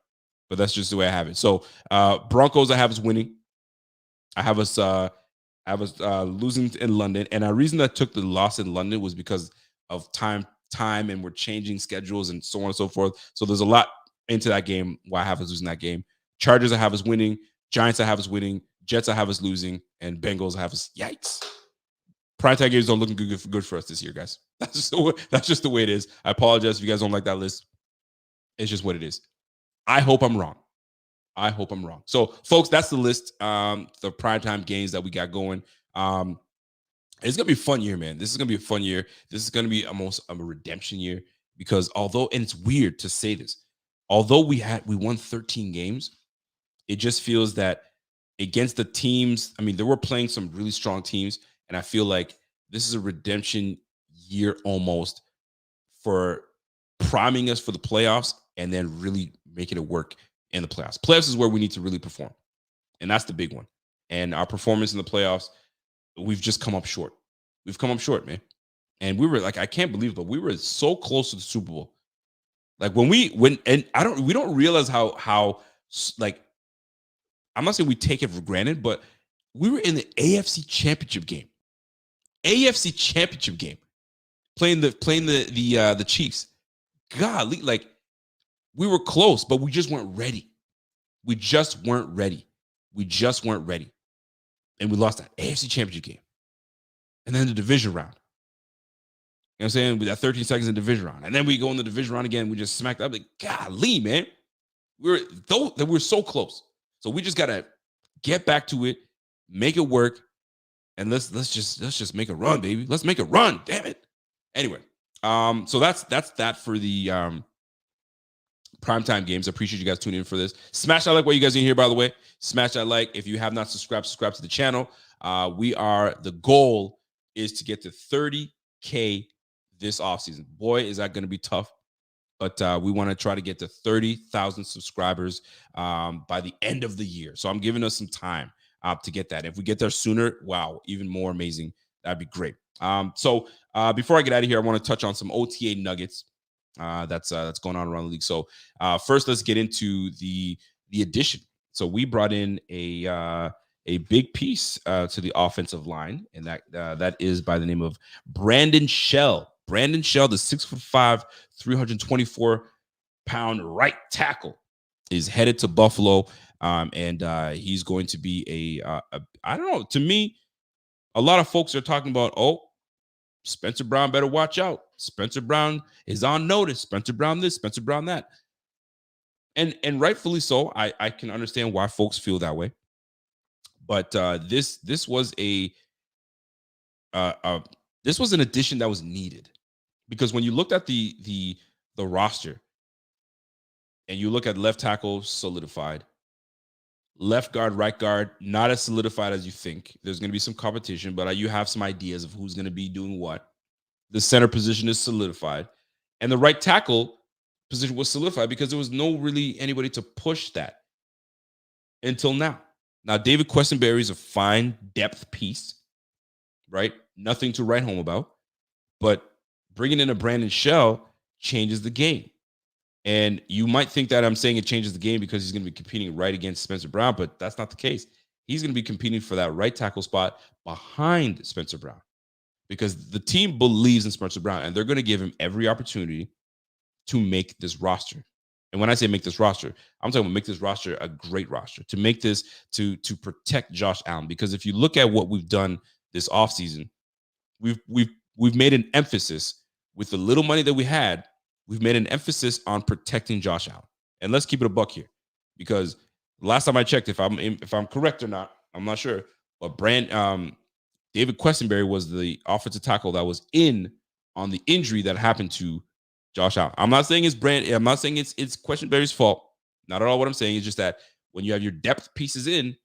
But that's just the way I have it. So Broncos, I have us winning. I have us losing in London, and the reason I took the loss in London was because of time, and we're changing schedules and so on and so forth. So there's a lot into that game why I have us losing that game. Chargers, I have us winning. Giants, I have us winning. Jets, I have us losing, and Bengals, I have us. Yikes! Primetime games don't look good for us this year, guys. That's just the way it is. I apologize if you guys don't like that list. It's just what it is. I hope I'm wrong. So, folks, that's the list. The primetime games that we got going. It's gonna be a fun year, man. This is gonna be a fun year. This is gonna be almost a redemption year because and it's weird to say this, although we won 13 games, it just feels that against the teams. I mean, they were playing some really strong teams, and I feel like this is a redemption year almost for priming us for the playoffs and then really making it work in the playoffs. Playoffs is where we need to really perform, and that's the big one. And our performance in the playoffs, we've just come up short. We've come up short, man. And we were like, I can't believe it, but we were so close to the Super Bowl. Like we don't realize how like, I'm not saying we take it for granted, but we were in the AFC Championship game. Playing the Chiefs. Golly, like we were close, but we just weren't ready. We just weren't ready. And we lost that AFC Championship game. And then the division round. You know what I'm saying? We got 13 seconds in the division round. And then we go in the division round again. We just smacked up. Like, golly, man. We're so close. So we just gotta get back to it, make it work, and let's just make a run, baby. Let's make a run. Damn it. Anyway, so that's that for the primetime games. I appreciate you guys tuning in for this. Smash that like while you guys are in here, by the way. Smash that like. If you have not subscribed to the channel. The goal is to get to 30K this offseason. Boy, is that going to be tough. But we want to try to get to 30,000 subscribers by the end of the year. So I'm giving us some time to get that. If we get there sooner, wow, even more amazing. That'd be great. So before I get out of here, I want to touch on some OTA nuggets that's going on around the league. So first, let's get into the addition. So we brought in a big piece to the offensive line, and that is by the name of Brandon Shell. Brandon Shell, the 6'5", 324-pound right tackle, is headed to Buffalo, and he's going to be I don't know. To me, a lot of folks are talking about, Spencer Brown better watch out. Spencer Brown is on notice. Spencer Brown this, Spencer Brown that. And rightfully so. I can understand why folks feel that way. But this was an addition that was needed, because when you looked at the roster and you look at left tackle solidified, left guard, right guard not as solidified as you think. There's going to be some competition, but you have some ideas of who's going to be doing what. The center position is solidified, and the right tackle position was solidified because there was no really anybody to push that until now. Now, David Questenberry is a fine depth piece, right? Nothing to write home about. But bringing in a Brandon Shell changes the game. And you might think that I'm saying it changes the game because he's going to be competing right against Spencer Brown, but that's not the case. He's going to be competing for that right tackle spot behind Spencer Brown because the team believes in Spencer Brown and they're going to give him every opportunity to make this roster. And when I say make this roster, I'm talking about make this roster a great roster, to make this to protect Josh Allen. Because if you look at what we've done this offseason, we've made an emphasis with the little money that we had. We've made an emphasis on protecting Josh Allen. And let's keep it a buck here, because last time I checked, if I'm correct or not, I'm not sure. But David Questenberry was the offensive tackle that was in on the injury that happened to Josh Allen. I'm not saying it's Questenberry's fault. Not at all. What I'm saying is just that when you have your depth pieces in,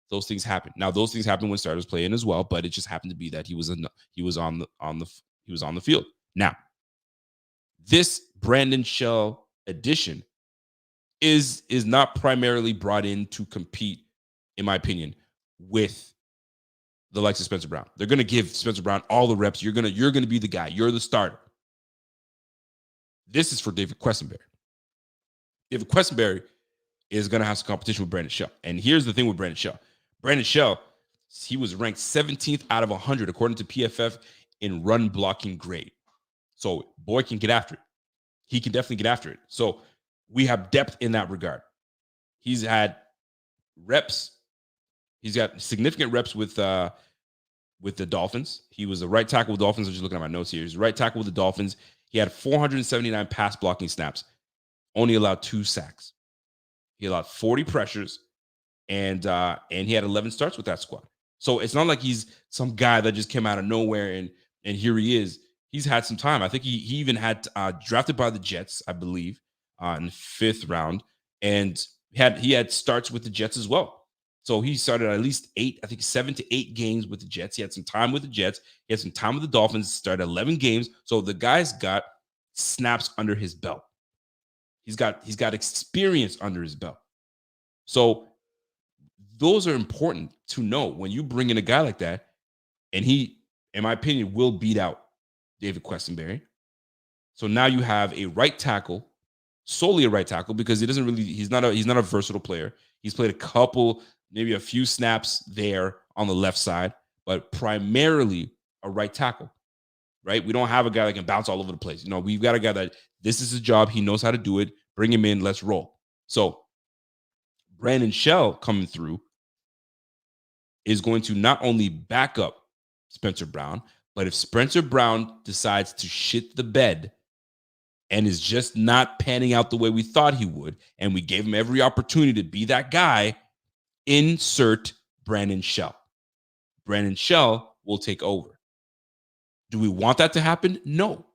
those things happen. Now, those things happen when starters play in as well, but it just happened to be that he was on the field. Now, this Brandon Shell addition is not primarily brought in to compete, in my opinion, with the likes of Spencer Brown. They're going to give Spencer Brown all the reps. You're going to be the guy. You're the starter. This is for David Questenberry. David Questenberry is going to have some competition with Brandon Shell. And here's the thing with Brandon Shell. Brandon Shell, he was ranked 17th out of 100 according to PFF in run blocking grade. So boy can get after it. He can definitely get after it. So we have depth in that regard. He's had reps. He's got significant reps with the Dolphins. He was a right tackle with the Dolphins. I'm just looking at my notes here. He's a right tackle with the Dolphins. He had 479 pass blocking snaps, only allowed 2 sacks. He allowed 40 pressures, and he had 11 starts with that squad. So it's not like he's some guy that just came out of nowhere and here he is. He's had some time. I think he even had drafted by the Jets, I believe, in the 5th round, and he had starts with the Jets as well. So he started at least 7 to 8 games with the Jets. He had some time with the Jets. He had some time with the Dolphins. Started 11 games. So the guy's got snaps under his belt. He's got experience under his belt. So those are important to know when you bring in a guy like that, and he, in my opinion, will beat out David Questenberry. So now you have a right tackle, solely a right tackle, because he's not a versatile player. He's played maybe a few snaps there on the left side, but primarily a right tackle, right? We don't have a guy that can bounce all over the place. We've got a guy that this is his job. He knows how to do it. Bring him in. Let's roll. So Brandon Shell coming through is going to not only back up Spencer Brown, but if Spencer Brown decides to shit the bed and is just not panning out the way we thought he would, and we gave him every opportunity to be that guy, insert Brandon Shell. Brandon Shell will take over. Do we want that to happen? No.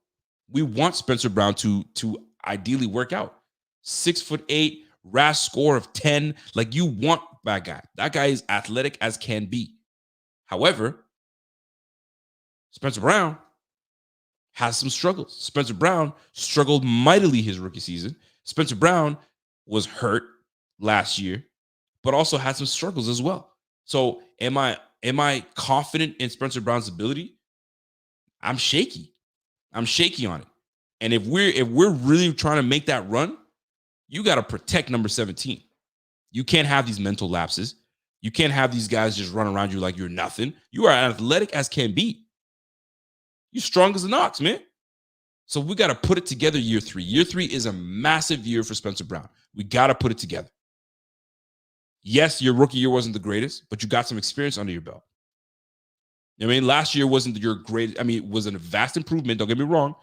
We want Spencer Brown to ideally work out. 6'8", RAS score of 10. Like, you want that guy. That guy is athletic as can be. However, Spencer Brown has some struggles. Spencer Brown struggled mightily his rookie season. Spencer Brown was hurt last year, but also had some struggles as well. So am I confident in Spencer Brown's ability? I'm shaky. I'm shaky on it. And if we're really trying to make that run, you got to protect number 17. You can't have these mental lapses. You can't have these guys just run around you like you're nothing. You are athletic as can be. You're strong as an ox, man. So we got to put it together year 3. Year 3 is a massive year for Spencer Brown. We got to put it together. Yes, your rookie year wasn't the greatest, but you got some experience under your belt. Last year wasn't your great. It was a vast improvement. Don't get me wrong.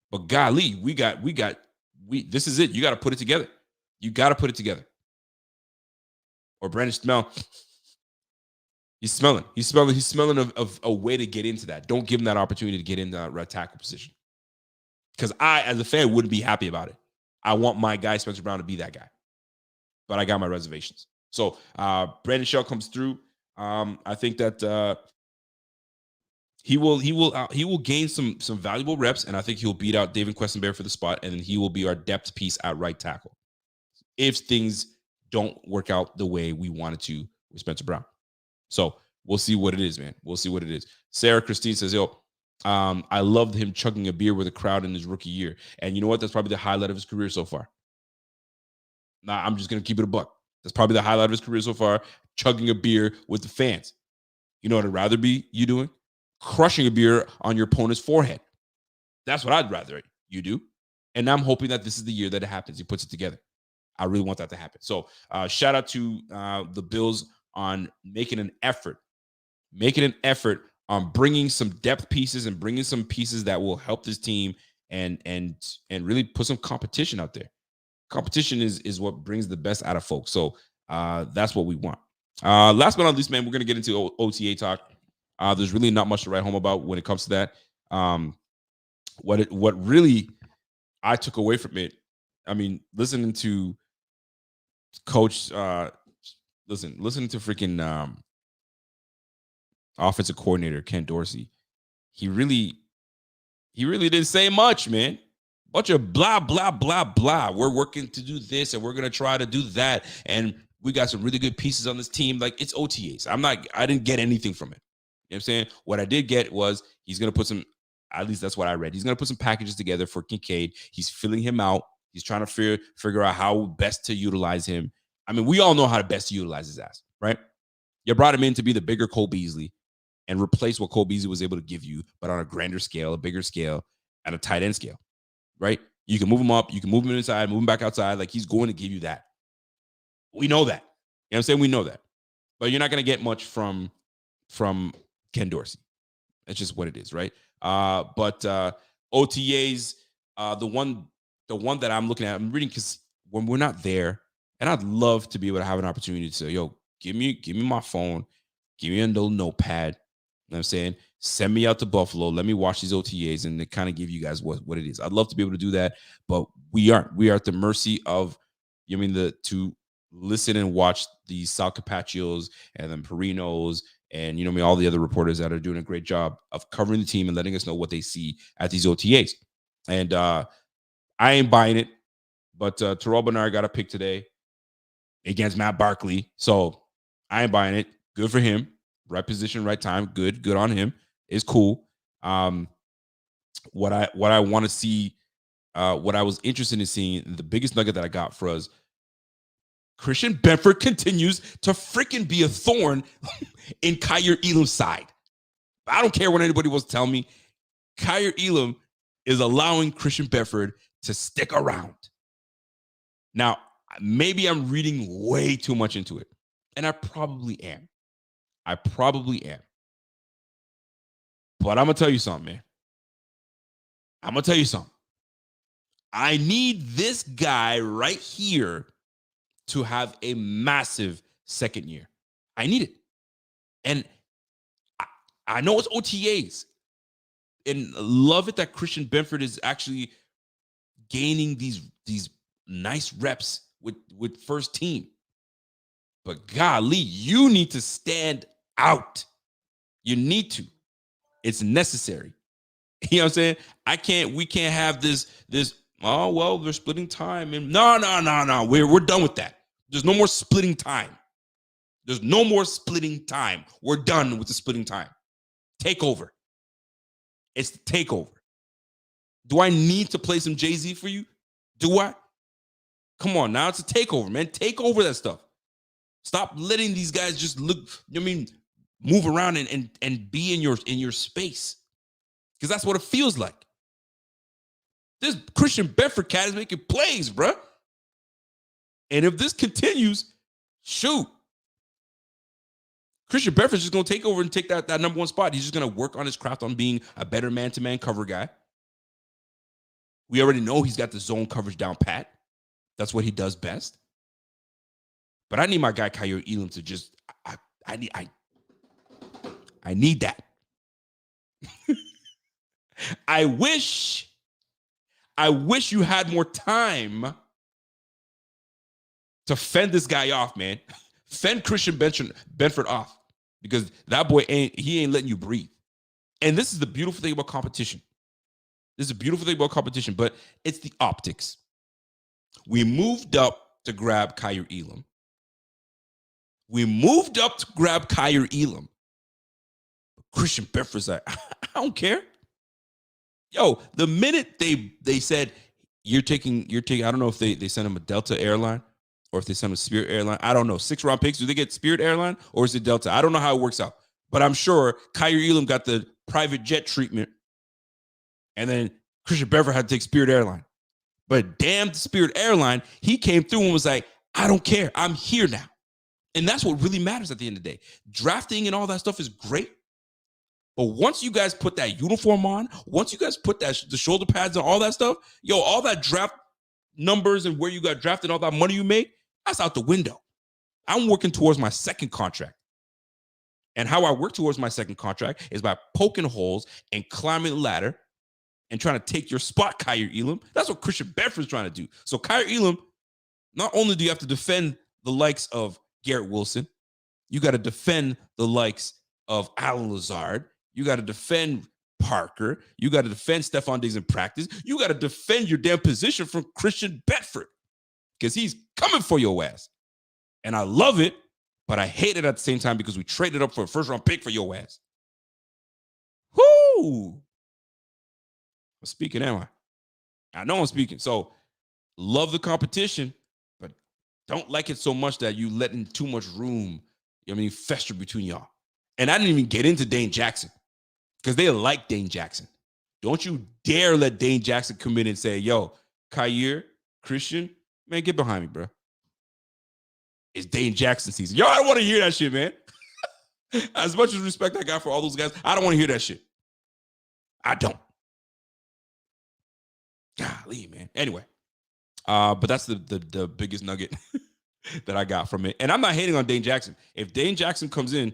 But golly, this is it. You got to put it together. You got to put it together. Or Brandon Smell. He's smelling of a way to get into that. Don't give him that opportunity to get in that right tackle position. Because I, as a fan, wouldn't be happy about it. I want my guy, Spencer Brown, to be that guy. But I got my reservations. So Brandon Shell comes through. I think that he will gain some valuable reps, and I think he'll beat out David Questenberry for the spot, and then he will be our depth piece at right tackle if things don't work out the way we wanted to with Spencer Brown. So we'll see what it is, man. We'll see what it is. Sarah Christine says, yo, I loved him chugging a beer with a crowd in his rookie year. And you know what? That's probably the highlight of his career so far. Nah, I'm just going to keep it a buck. That's probably the highlight of his career so far, chugging a beer with the fans. You know what I'd rather be you doing? Crushing a beer on your opponent's forehead. That's what I'd rather you do. And I'm hoping that this is the year that it happens. He puts it together. I really want that to happen. So shout out to the Bills on making an effort on bringing some depth pieces and bringing some pieces that will help this team and really put some competition out there. Competition is what brings the best out of folks. So that's what we want. Last but not least, man, we're going to get into OTA talk. There's really not much to write home about when it comes to that. What really I took away from it, I mean, listening to Coach, listening to freaking offensive coordinator Ken Dorsey, he really didn't say much, man. Bunch of blah, blah, blah, blah. We're working to do this and we're going to try to do that. And we got some really good pieces on this team. Like, it's OTAs. I didn't get anything from it. You know what I'm saying? What I did get was he's going to put some, at least that's what I read. He's going to put some packages together for Kincaid. He's filling him out. He's trying to figure out how best to utilize him. I mean, we all know how to best utilize his ass, right? You brought him in to be the bigger Cole Beasley and replace what Cole Beasley was able to give you, but on a grander scale, a bigger scale, and a tight end scale, right? You can move him up. You can move him inside, move him back outside. Like, he's going to give you that. We know that. You know what I'm saying? We know that. But you're not going to get much from Ken Dorsey. That's just what it is, right? But OTAs, the one that I'm looking at, I'm reading because when we're not there, and I'd love to be able to have an opportunity to say, yo, give me my phone, give me a little notepad. You know what I'm saying? Send me out to Buffalo. Let me watch these OTAs and kind of give you guys what it is. I'd love to be able to do that, but we aren't. We are at the mercy of, to listen and watch the Sal Capaccio's and then Perinos and all the other reporters that are doing a great job of covering the team and letting us know what they see at these OTAs. And I ain't buying it, but Terrell Bernard got a pick today against Matt Barkley, so I ain't buying it. Good for him. Right position, right time. Good on him. It's cool. What I want to see, what I was interested in seeing, the biggest nugget that I got for us, Christian Benford continues to freaking be a thorn in Kaiir Elam's side. I don't care what anybody wants to tell me. Kaiir Elam is allowing Christian Benford to stick around. Now, maybe I'm reading way too much into it, and I probably am. But I'm going to tell you something, man. I need this guy right here to have a massive second year. I need it. And I know it's OTAs. And love it that Christian Benford is actually gaining these nice reps with first team. But golly, you need to stand out. You need to. It's necessary. You know what I'm saying? We can't have this, oh, well, they're splitting time. And no. We're done with that. There's no more splitting time. We're done with the splitting time. Takeover. It's the takeover. Do I need to play some Jay-Z for you? Do I? Come on, now it's a takeover, man. Take over that stuff. Stop letting these guys just move around and be in your space. Because that's what it feels like. This Christian Benford cat is making plays, bro. And if this continues, shoot. Christian Benford's just going to take over and take that number one spot. He's just going to work on his craft on being a better man-to-man cover guy. We already know he's got the zone coverage down pat. That's what he does best. But I need my guy Kaiir Elam to just, I need that. I wish you had more time to fend this guy off, man. Fend Christian Benford off, because that boy ain't letting you breathe. And this is the beautiful thing about competition. But it's the optics. We moved up to grab Kaiir Elam. We moved up to grab Kyer Elam. Christian Bedford's like, I don't care. Yo, the minute they said you're taking, I don't know if they sent him a Delta airline or if they sent him a Spirit airline. I don't know. 6-round picks. Do they get Spirit airline or is it Delta? I don't know how it works out. But I'm sure Kyer Elam got the private jet treatment. And then Christian Bedford had to take Spirit airline. But damn the Spirit airline, he came through and was like, I don't care. I'm here now. And that's what really matters at the end of the day. Drafting and all that stuff is great. But once you guys put that uniform on, once you guys put the shoulder pads and all that stuff, yo, all that draft numbers and where you got drafted, all that money you make, that's out the window. I'm working towards my second contract. And how I work towards my second contract is by poking holes and climbing the ladder and trying to take your spot, Kyer Elam. That's what Christian Bedford's trying to do. So Kyer Elam, not only do you have to defend the likes of Garrett Wilson, you got to defend the likes of Alan Lazard. You got to defend Parker. You got to defend Stephon Diggs in practice. You got to defend your damn position from Christian Bedford because he's coming for your ass. And I love it, but I hate it at the same time because we traded up for a first-round pick for your ass. Whoo! I'm speaking, am I? I know I'm speaking. So love the competition, but don't like it so much that you letting too much room, fester between y'all. And I didn't even get into Dane Jackson because they like Dane Jackson. Don't you dare let Dane Jackson come in and say, yo, Kyer, Christian, man, get behind me, bro. It's Dane Jackson season. Yo, I don't want to hear that shit, man. As much as respect I got for all those guys, I don't want to hear that shit. I don't. Golly, man. Anyway, but that's the biggest nugget that I got from it. And I'm not hating on Dane Jackson. If Dane Jackson comes in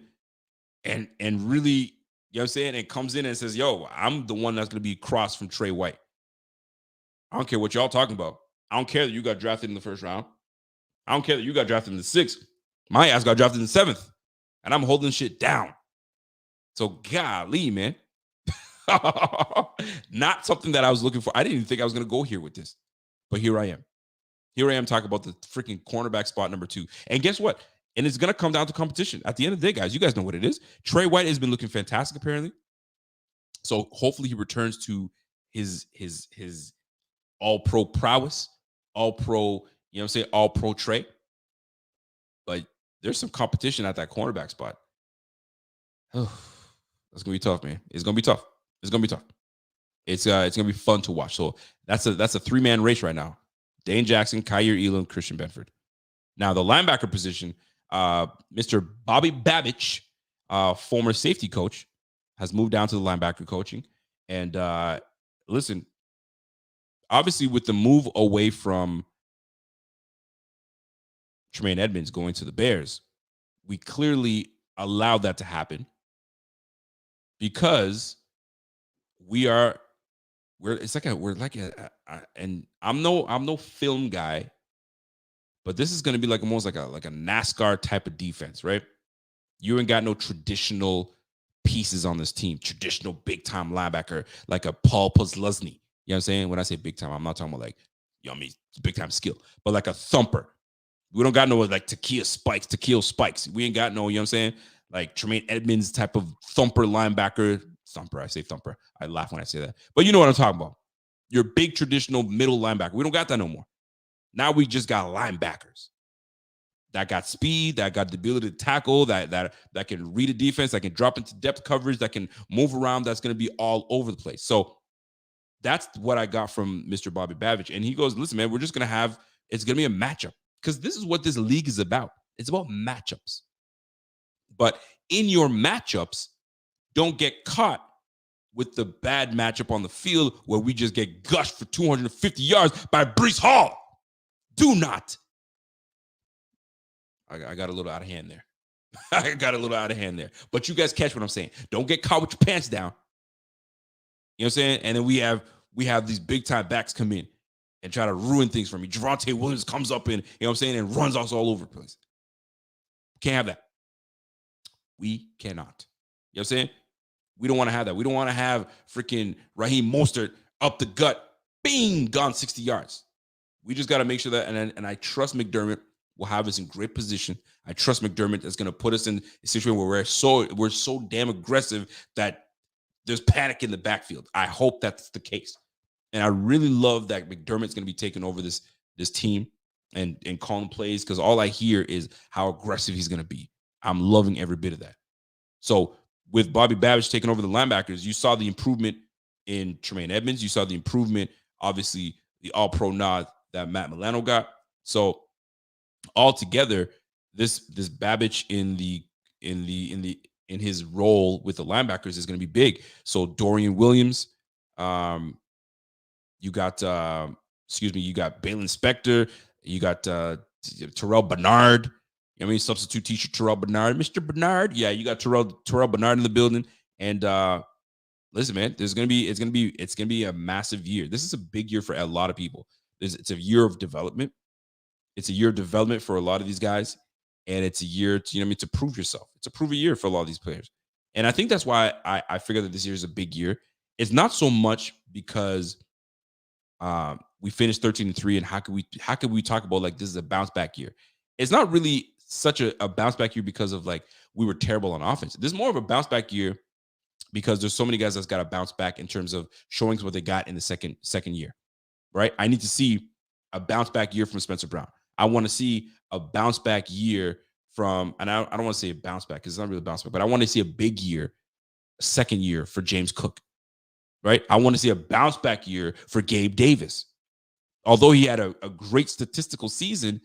and really, you know what I'm saying, and comes in and says, yo, I'm the one that's going to be crossed from Trey White. I don't care what y'all talking about. I don't care that you got drafted in the first round. I don't care that you got drafted in the 6th. My ass got drafted in the 7th. And I'm holding shit down. So golly, man. Not something that I was looking for. I didn't even think I was going to go here with this. But here I am. Here I am talking about the freaking cornerback spot number 2. And guess what? And it's going to come down to competition. At the end of the day, guys, you guys know what it is. Trey White has been looking fantastic, apparently. So hopefully he returns to his all-pro prowess, all-pro, you know what I'm saying, all-pro Trey. But there's some competition at that cornerback spot. Oh, that's going to be tough, man. It's going to be tough. It's going to be tough. It's going to be fun to watch. So that's a 3-man race right now. Dane Jackson, Kyer Elam, Christian Bedford. Now, the linebacker position, Mr. Bobby Babich, former safety coach, has moved down to the linebacker coaching. And listen, obviously with the move away from Tremaine Edmonds going to the Bears, we clearly allowed that to happen because we're like and I'm no film guy, but this is going to be like almost like a NASCAR type of defense, right? You ain't got no traditional pieces on this team, traditional big time linebacker like a Paul Posluszny. You know what I'm saying? When I say big time, I'm not talking about like, big time skill, but like a thumper. We don't got no like Takeo Spikes. We ain't got no, you know what I'm saying? Like Tremaine Edmonds type of thumper linebacker. I say thumper. I laugh when I say that. But you know what I'm talking about. Your big traditional middle linebacker. We don't got that no more. Now we just got linebackers that got speed, that got the ability to tackle, that can read a defense, that can drop into depth coverage, that can move around, that's going to be all over the place. So that's what I got from Mr. Bobby Babich. And he goes, listen, man, it's going to be a matchup because this is what this league is about. It's about matchups. But in your matchups, don't get caught with the bad matchup on the field where we just get gushed for 250 yards by Breece Hall. Do not. I got a little out of hand there. But you guys catch what I'm saying. Don't get caught with your pants down. You know what I'm saying? And then we have these big time backs come in and try to ruin things for me. Javonte Williams comes up and, you know what I'm saying, and runs us all over the place. Can't have that. We cannot. You know what I'm saying? We don't want to have that. We don't want to have freaking Raheem Mostert up the gut, bing, gone 60 yards. We just got to make sure that, and I trust McDermott will have us in great position. I trust McDermott is going to put us in a situation where we're so damn aggressive that there's panic in the backfield. I hope that's the case. And I really love that McDermott's going to be taking over this team and calling plays, because all I hear is how aggressive he's going to be. I'm loving every bit of that. So with Bobby Babbage taking over the linebackers, you saw the improvement in Tremaine Edmonds. You saw the improvement, obviously, the all-pro nod that Matt Milano got. So altogether, this Babbage in his role with the linebackers is going to be big. So Dorian Williams, you got you got Balin Spector, you got Terrell Bernard. I mean, substitute teacher Terrell Bernard, Mr. Bernard. Yeah, you got Terrell Bernard in the building. And listen, man, it's gonna be a massive year. This is a big year for a lot of people. It's a year of development. It's a year of development for a lot of these guys, and it's a year to to prove yourself. It's a prove a year for a lot of these players, and I think that's why I figure that this year is a big year. It's not so much because we finished 13-3, and how could we talk about like this is a bounce back year? It's not really such a bounce back year because of like we were terrible on offense. This is more of a bounce back year because there's so many guys that's got to bounce back in terms of showing what they got in the second year, right? I need to see a bounce back year from Spencer Brown. I want to see a bounce back year from, and I don't want to say a bounce back because it's not really a bounce back, but I want to see a big year, second year for James Cook, right? I want to see a bounce back year for Gabe Davis. Although he had a great statistical season,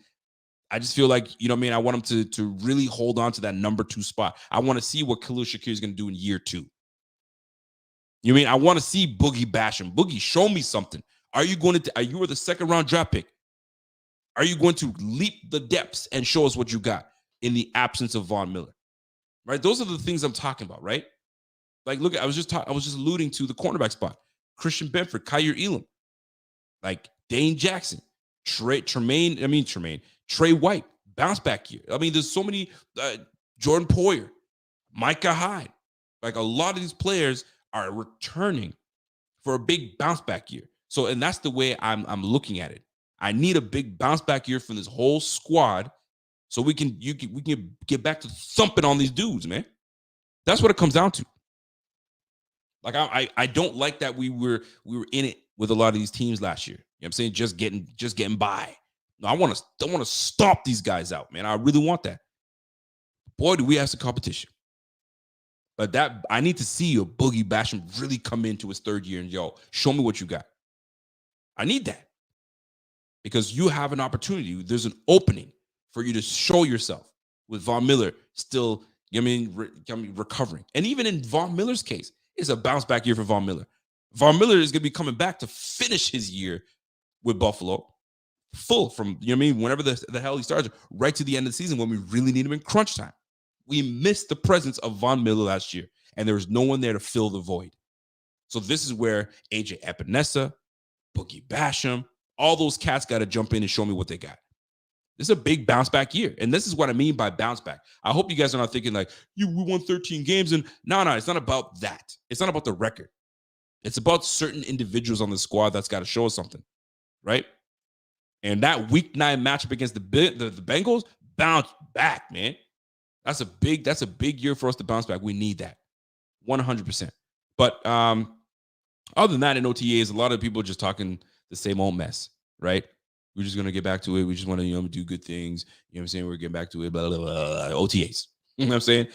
I just feel like, I want him to really hold on to that number 2 spot. I want to see what Khalil Shakir is going to do in year 2. I want to see Boogie Basham. Boogie, show me something. You were the second round draft pick. Are you going to leap the depths and show us what you got in the absence of Von Miller? Right? Those are the things I'm talking about, right? Like, look, I was just alluding to the cornerback spot. Christian Benford, Kyer Elam, like Dane Jackson, Trey White, bounce back year. There's so many, Jordan Poyer, Micah Hyde. Like, a lot of these players are returning for a big bounce back year. So, and that's the way I'm looking at it. I need a big bounce back year from this whole squad so we can get back to thumping on these dudes, man. That's what it comes down to. Like, I don't like that we were in it with a lot of these teams last year. You know what I'm saying? Just getting by. No, I want to stomp these guys out, man. I really want that. Boy, do we have some competition. But that I need to see a Boogie Basham really come into his third year and show me what you got. I need that. Because you have an opportunity. There's an opening for you to show yourself with Von Miller still, recovering. And even in Von Miller's case, it's a bounce back year for Von Miller. Von Miller is going to be coming back to finish his year with Buffalo full from, whenever the hell he starts, right to the end of the season when we really need him in crunch time. We missed the presence of Von Miller last year, and there was no one there to fill the void. So this is where AJ Epinesa, Boogie Basham, all those cats got to jump in and show me what they got. This is a big bounce back year. And this is what I mean by bounce back. I hope you guys are not thinking like, we won 13 games. And no, it's not about that. It's not about the record. It's about certain individuals on the squad that's got to show us something, right? And that week 9 matchup against the Bengals, bounce back, man. That's a big year for us to bounce back. We need that 100%. But other than that, in OTAs, a lot of people are just talking the same old mess, right? We're just going to get back to it. We just want to, do good things. You know what I'm saying? We're getting back to it, blah, blah, blah, OTAs. You know what I'm saying?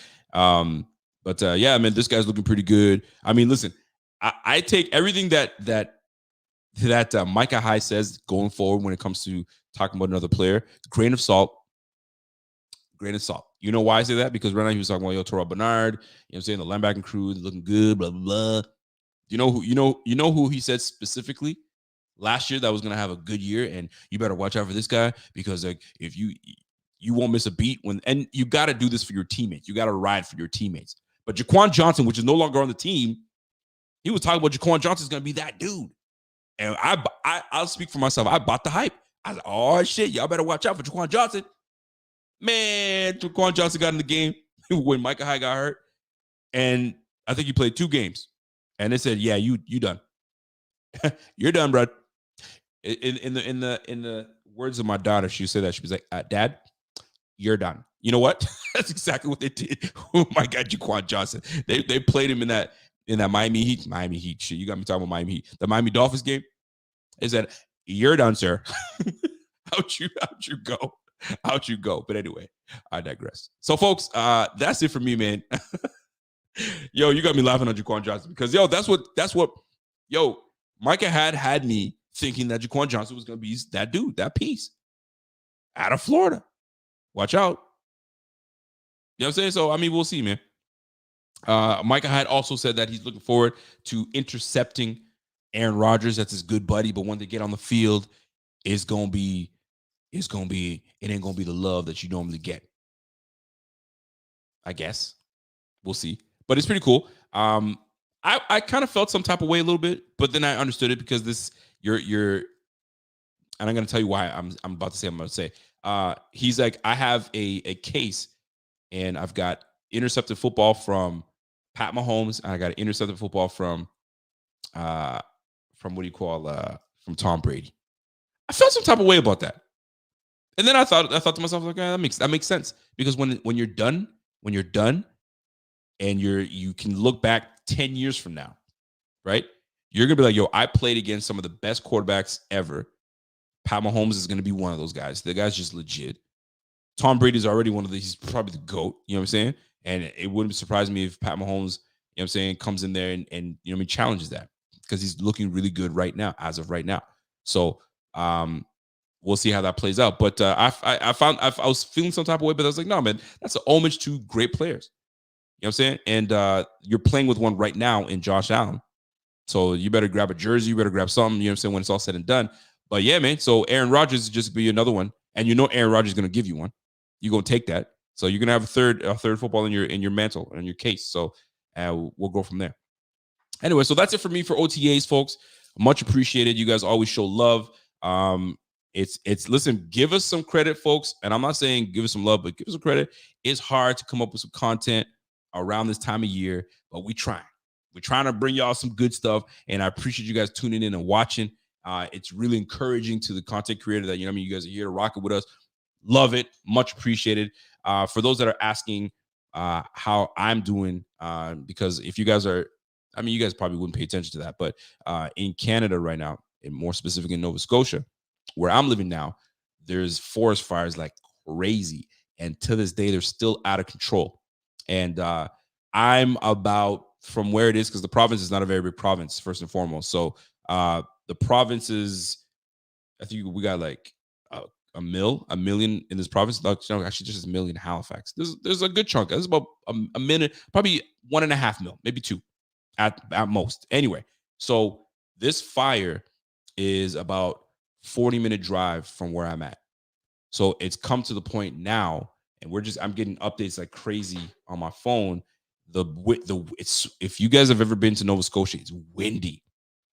But yeah, man, this guy's looking pretty good. Listen, I take everything that Micah Hyde says going forward when it comes to talking about another player, grain of salt. You know why I say that? Because right now he was talking about Terrell Bernard, you know what I'm saying, the linebacking crew looking good, blah, blah, blah. You know who he said specifically last year that was going to have a good year, and you better watch out for this guy because like if you won't miss a beat and you got to do this for your teammates. You got to ride for your teammates. But Jaquan Johnson, which is no longer on the team, he was talking about Jaquan Johnson is going to be that dude. And I'll speak for myself. I bought the hype. I was like, oh shit, y'all better watch out for Jaquan Johnson. Man, Jaquan Johnson got in the game when Micah Hyde got hurt. And I think he played 2 games. And they said, yeah, you done. You're done, bro. In the words of my daughter, she said that she was like, "Dad, you're done." You know what? That's exactly what they did. Oh my God, Jaquan Johnson. They played him in that Miami Heat shit. You got me talking about Miami Heat. The Miami Dolphins game. They said, "You're done, sir." How'd you go? How'd you go? But anyway, I digress. So, folks, that's it for me, man. Yo, you got me laughing at Jaquan Johnson because that's what yo, Micah had me thinking that Jaquan Johnson was gonna be that dude, that piece out of Florida. Watch out. You know what I'm saying? So I mean, we'll see, man. Micah had also said that he's looking forward to intercepting Aaron Rodgers. That's his good buddy, but when they get on the field, it's gonna be it ain't gonna be the love that you normally get. I guess we'll see, but it's pretty cool. I kind of felt some type of way a little bit, but then I understood it because you're, and I'm gonna tell you why I'm about to say I'm gonna say. He's like, I have a case, and I've got intercepted football from Pat Mahomes, and I got intercepted football from what do you call from Tom Brady. I felt some type of way about that. And then I thought to myself, like, that makes sense. Because when you're done, and you can look back 10 years from now, right? You're gonna be like, yo, I played against some of the best quarterbacks ever. Pat Mahomes is gonna be one of those guys. The guy's just legit. Tom Brady's already he's probably the GOAT, you know what I'm saying? And it wouldn't surprise me if Pat Mahomes, you know what I'm saying, comes in there and you know what I mean, challenges that, because he's looking really good right now, as of right now. So we'll see how that plays out. But I was feeling some type of way, but I was like, no, man, that's an homage to great players. You know what I'm saying? And you're playing with one right now in Josh Allen. So you better grab a jersey, you better grab something, you know what I'm saying, when it's all said and done. But yeah, man. So Aaron Rodgers is just be another one. And you know Aaron Rodgers is gonna give you one. You're gonna take that. So you're gonna have a third football in your mantle, in your case. So we'll go from there. Anyway, so that's it for me for OTAs, folks. Much appreciated. You guys always show love. It's listen, give us some credit, folks. And I'm not saying give us some love, but give us some credit. It's hard to come up with some content around this time of year, but we're trying to bring y'all some good stuff. And I appreciate you guys tuning in and watching. It's really encouraging to the content creator that, you know what I mean, you guys are here to rock it with us. Love it. Much appreciated. For those that are asking how I'm doing, because if you guys are, I mean, you guys probably wouldn't pay attention to that, but in Canada right now, and more specific in Nova Scotia, where I'm living now, there's forest fires like crazy. And to this day, they're still out of control. And I'm about, from where it is, because the province is not a very big province, first and foremost. So the province is, I think we got like a million in this province. No, actually, just a million in Halifax. There's a good chunk. There's about a minute, probably 1.5 mil, maybe 2 at most. Anyway, so this fire is about 40-minute drive from where I'm at. So it's come to the point now, and I'm getting updates like crazy on my phone. It's, if you guys have ever been to Nova Scotia, it's windy.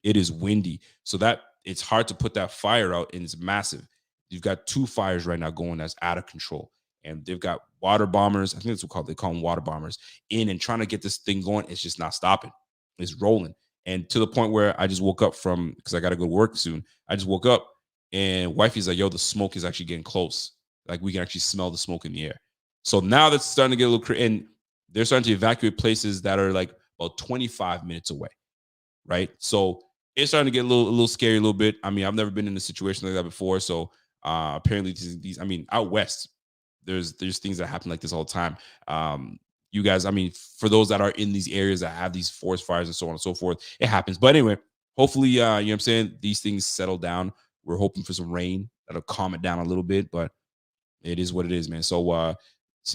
It is windy, so that it's hard to put that fire out, and it's massive. You've got 2 fires right now going that's out of control, and they've got water bombers. I think that's what they call them, water bombers, in and trying to get this thing going. It's just not stopping. It's rolling, and to the point where I just woke up from, because I got to go to work soon. I just woke up, and wifey's like, "Yo, the smoke is actually getting close. Like, we can actually smell the smoke in the air." So now that's starting to get a little and they're starting to evacuate places that are like about 25 minutes away, right? So it's starting to get a little scary a little bit. I mean, I've never been in a situation like that before. So apparently these, I mean, out west, there's things that happen like this all the time. You guys, I mean, for those that are in these areas that have these forest fires and so on and so forth, it happens. But anyway, hopefully, you know what I'm saying, these things settle down. We're hoping for some rain that'll calm it down a little bit, but it is what it is, man. So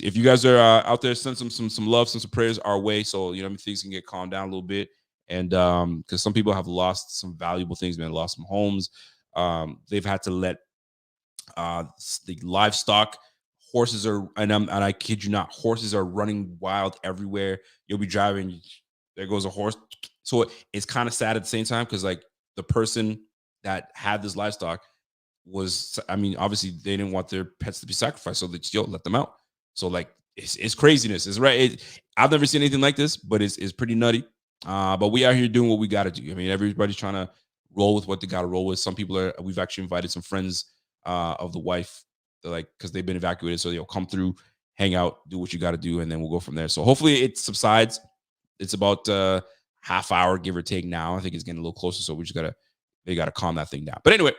if you guys are out there, send some love, send some prayers our way, so you know, things can get calmed down a little bit. And because some people have lost some valuable things, man, lost some homes. They've had to let the livestock, horses are, and I kid you not, horses are running wild everywhere. You'll be driving, there goes a horse. So it's kind of sad at the same time, because like the person that had this livestock was, I mean, obviously they didn't want their pets to be sacrificed, so they let them out. So like it's craziness. It's right. I've never seen anything like this, but it's pretty nutty. But we are here doing what we got to do. I mean, everybody's trying to roll with what they got to roll with. Some people we've actually invited some friends of the wife, because they've been evacuated, so they'll come through, hang out, do what you got to do, and then we'll go from there. So hopefully it subsides. It's about half hour, give or take now. I think it's getting a little closer, so they got to calm that thing down. But anyway,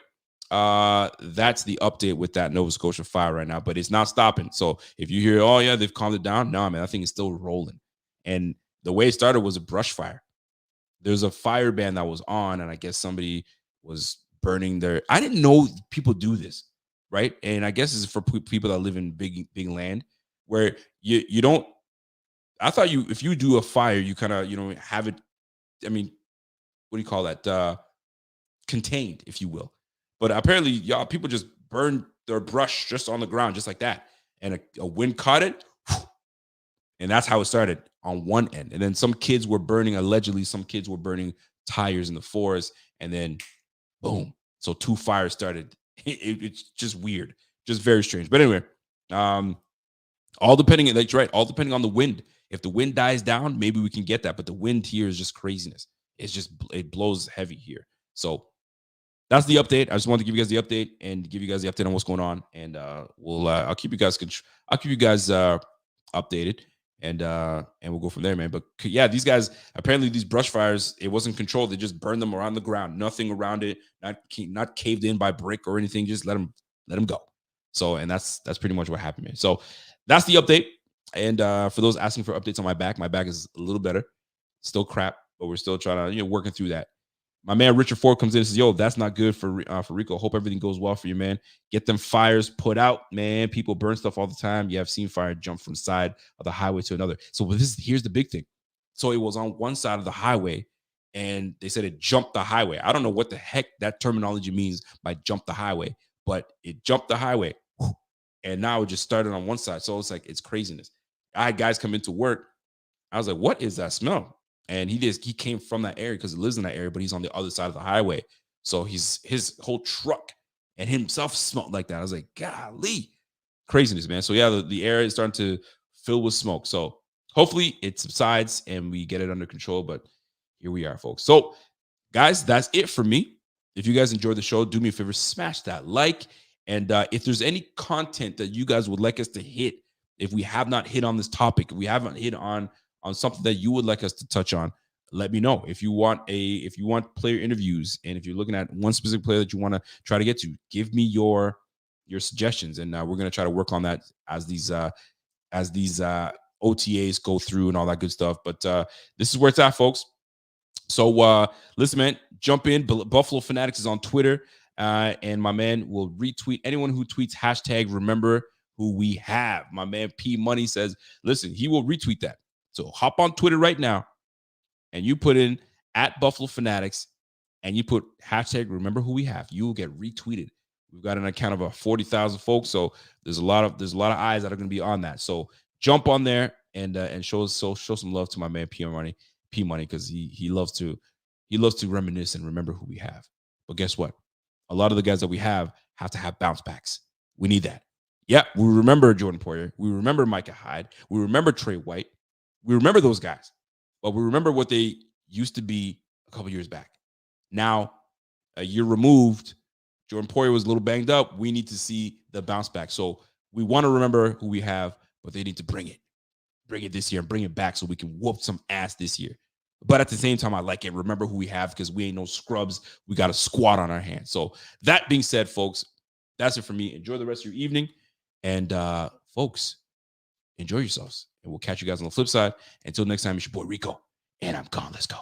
that's the update with that Nova Scotia fire right now, but it's not stopping. So if you hear, oh yeah, they've calmed it down, no, man, I think it's still rolling. And the way it started was a brush fire. There's a fire ban that was on, and I guess somebody was burning their. I didn't know people do this, right? And I guess it's for people that live in big land where you don't. I thought if you do a fire, you kind of have it. I mean, what do you call that? Contained, if you will. But apparently, people just burned their brush just on the ground, just like that, and a wind caught it, and that's how it started on one end. And then allegedly, some kids were burning tires in the forest, and then boom. So 2 fires started. It's just weird, just very strange. But anyway, all depending on the wind. If the wind dies down, maybe we can get that. But the wind here is just craziness. It blows heavy here. So that's the update. I just wanted to give you guys the update and give you guys the update on what's going on. And I'll keep you guys updated, and we'll go from there, man. But yeah, these guys, apparently these brush fires, it wasn't controlled. They just burned them around the ground, nothing around it, not caved in by brick or anything. Just let them go. So, and that's pretty much what happened, man. So that's the update. And for those asking for updates on my back is a little better. Still crap, but we're still trying to working through that. My man Richard Ford comes in and says, yo, that's not good for Rico. Hope everything goes well for you, man. Get them fires put out, man. People burn stuff all the time. You have seen fire jump from side of the highway to another. So here's the big thing. So it was on one side of the highway, and they said it jumped the highway. I don't know what the heck that terminology means by jump the highway, but it jumped the highway. And now it just started on one side. So it's craziness. I had guys come into work. I was like, what is that smell? And he came from that area because he lives in that area, but he's on the other side of the highway. So his whole truck and himself smelled like that. I was like, golly, craziness, man. So yeah, the area is starting to fill with smoke. So hopefully it subsides and we get it under control. But here we are, folks. So guys, that's it for me. If you guys enjoyed the show, do me a favor, smash that like. And if there's any content that you guys would like us to hit, if we have not hit on this topic, if we haven't hit on something that you would like us to touch on, let me know. If you want player interviews, and if you're looking at one specific player that you want to try to get to, give me your suggestions, and we're going to try to work on that as these OTAs go through and all that good stuff. But this is where it's at, folks. So listen, man, jump in. Buffalo Fanatics is on Twitter, and my man will retweet anyone who tweets hashtag remember who we have. My man P Money says, listen, he will retweet that. So hop on Twitter right now, and you put in @Buffalo Fanatics, and you put hashtag remember who we have. You will get retweeted. We've got an account of 40,000 folks, so there's a lot of eyes that are going to be on that. So jump on there and show some love to my man P Money, because he loves to reminisce and remember who we have. But guess what? A lot of the guys that we have to have bounce backs. We need that. Yeah, we remember Jordan Poyer. We remember Micah Hyde. We remember Trey White. We remember those guys. But we remember what they used to be a couple years back. Now, a year removed, Jordan Poyer was a little banged up. We need to see the bounce back. So we want to remember who we have, but they need to bring it this year and bring it back so we can whoop some ass this year. But at the same time, I like it. Remember who we have, because we ain't no scrubs. We got a squad on our hands. So that being said, folks, that's it for me. Enjoy the rest of your evening. And folks, enjoy yourselves. And we'll catch you guys on the flip side. Until next time, it's your boy Rico. And I'm gone. Let's go.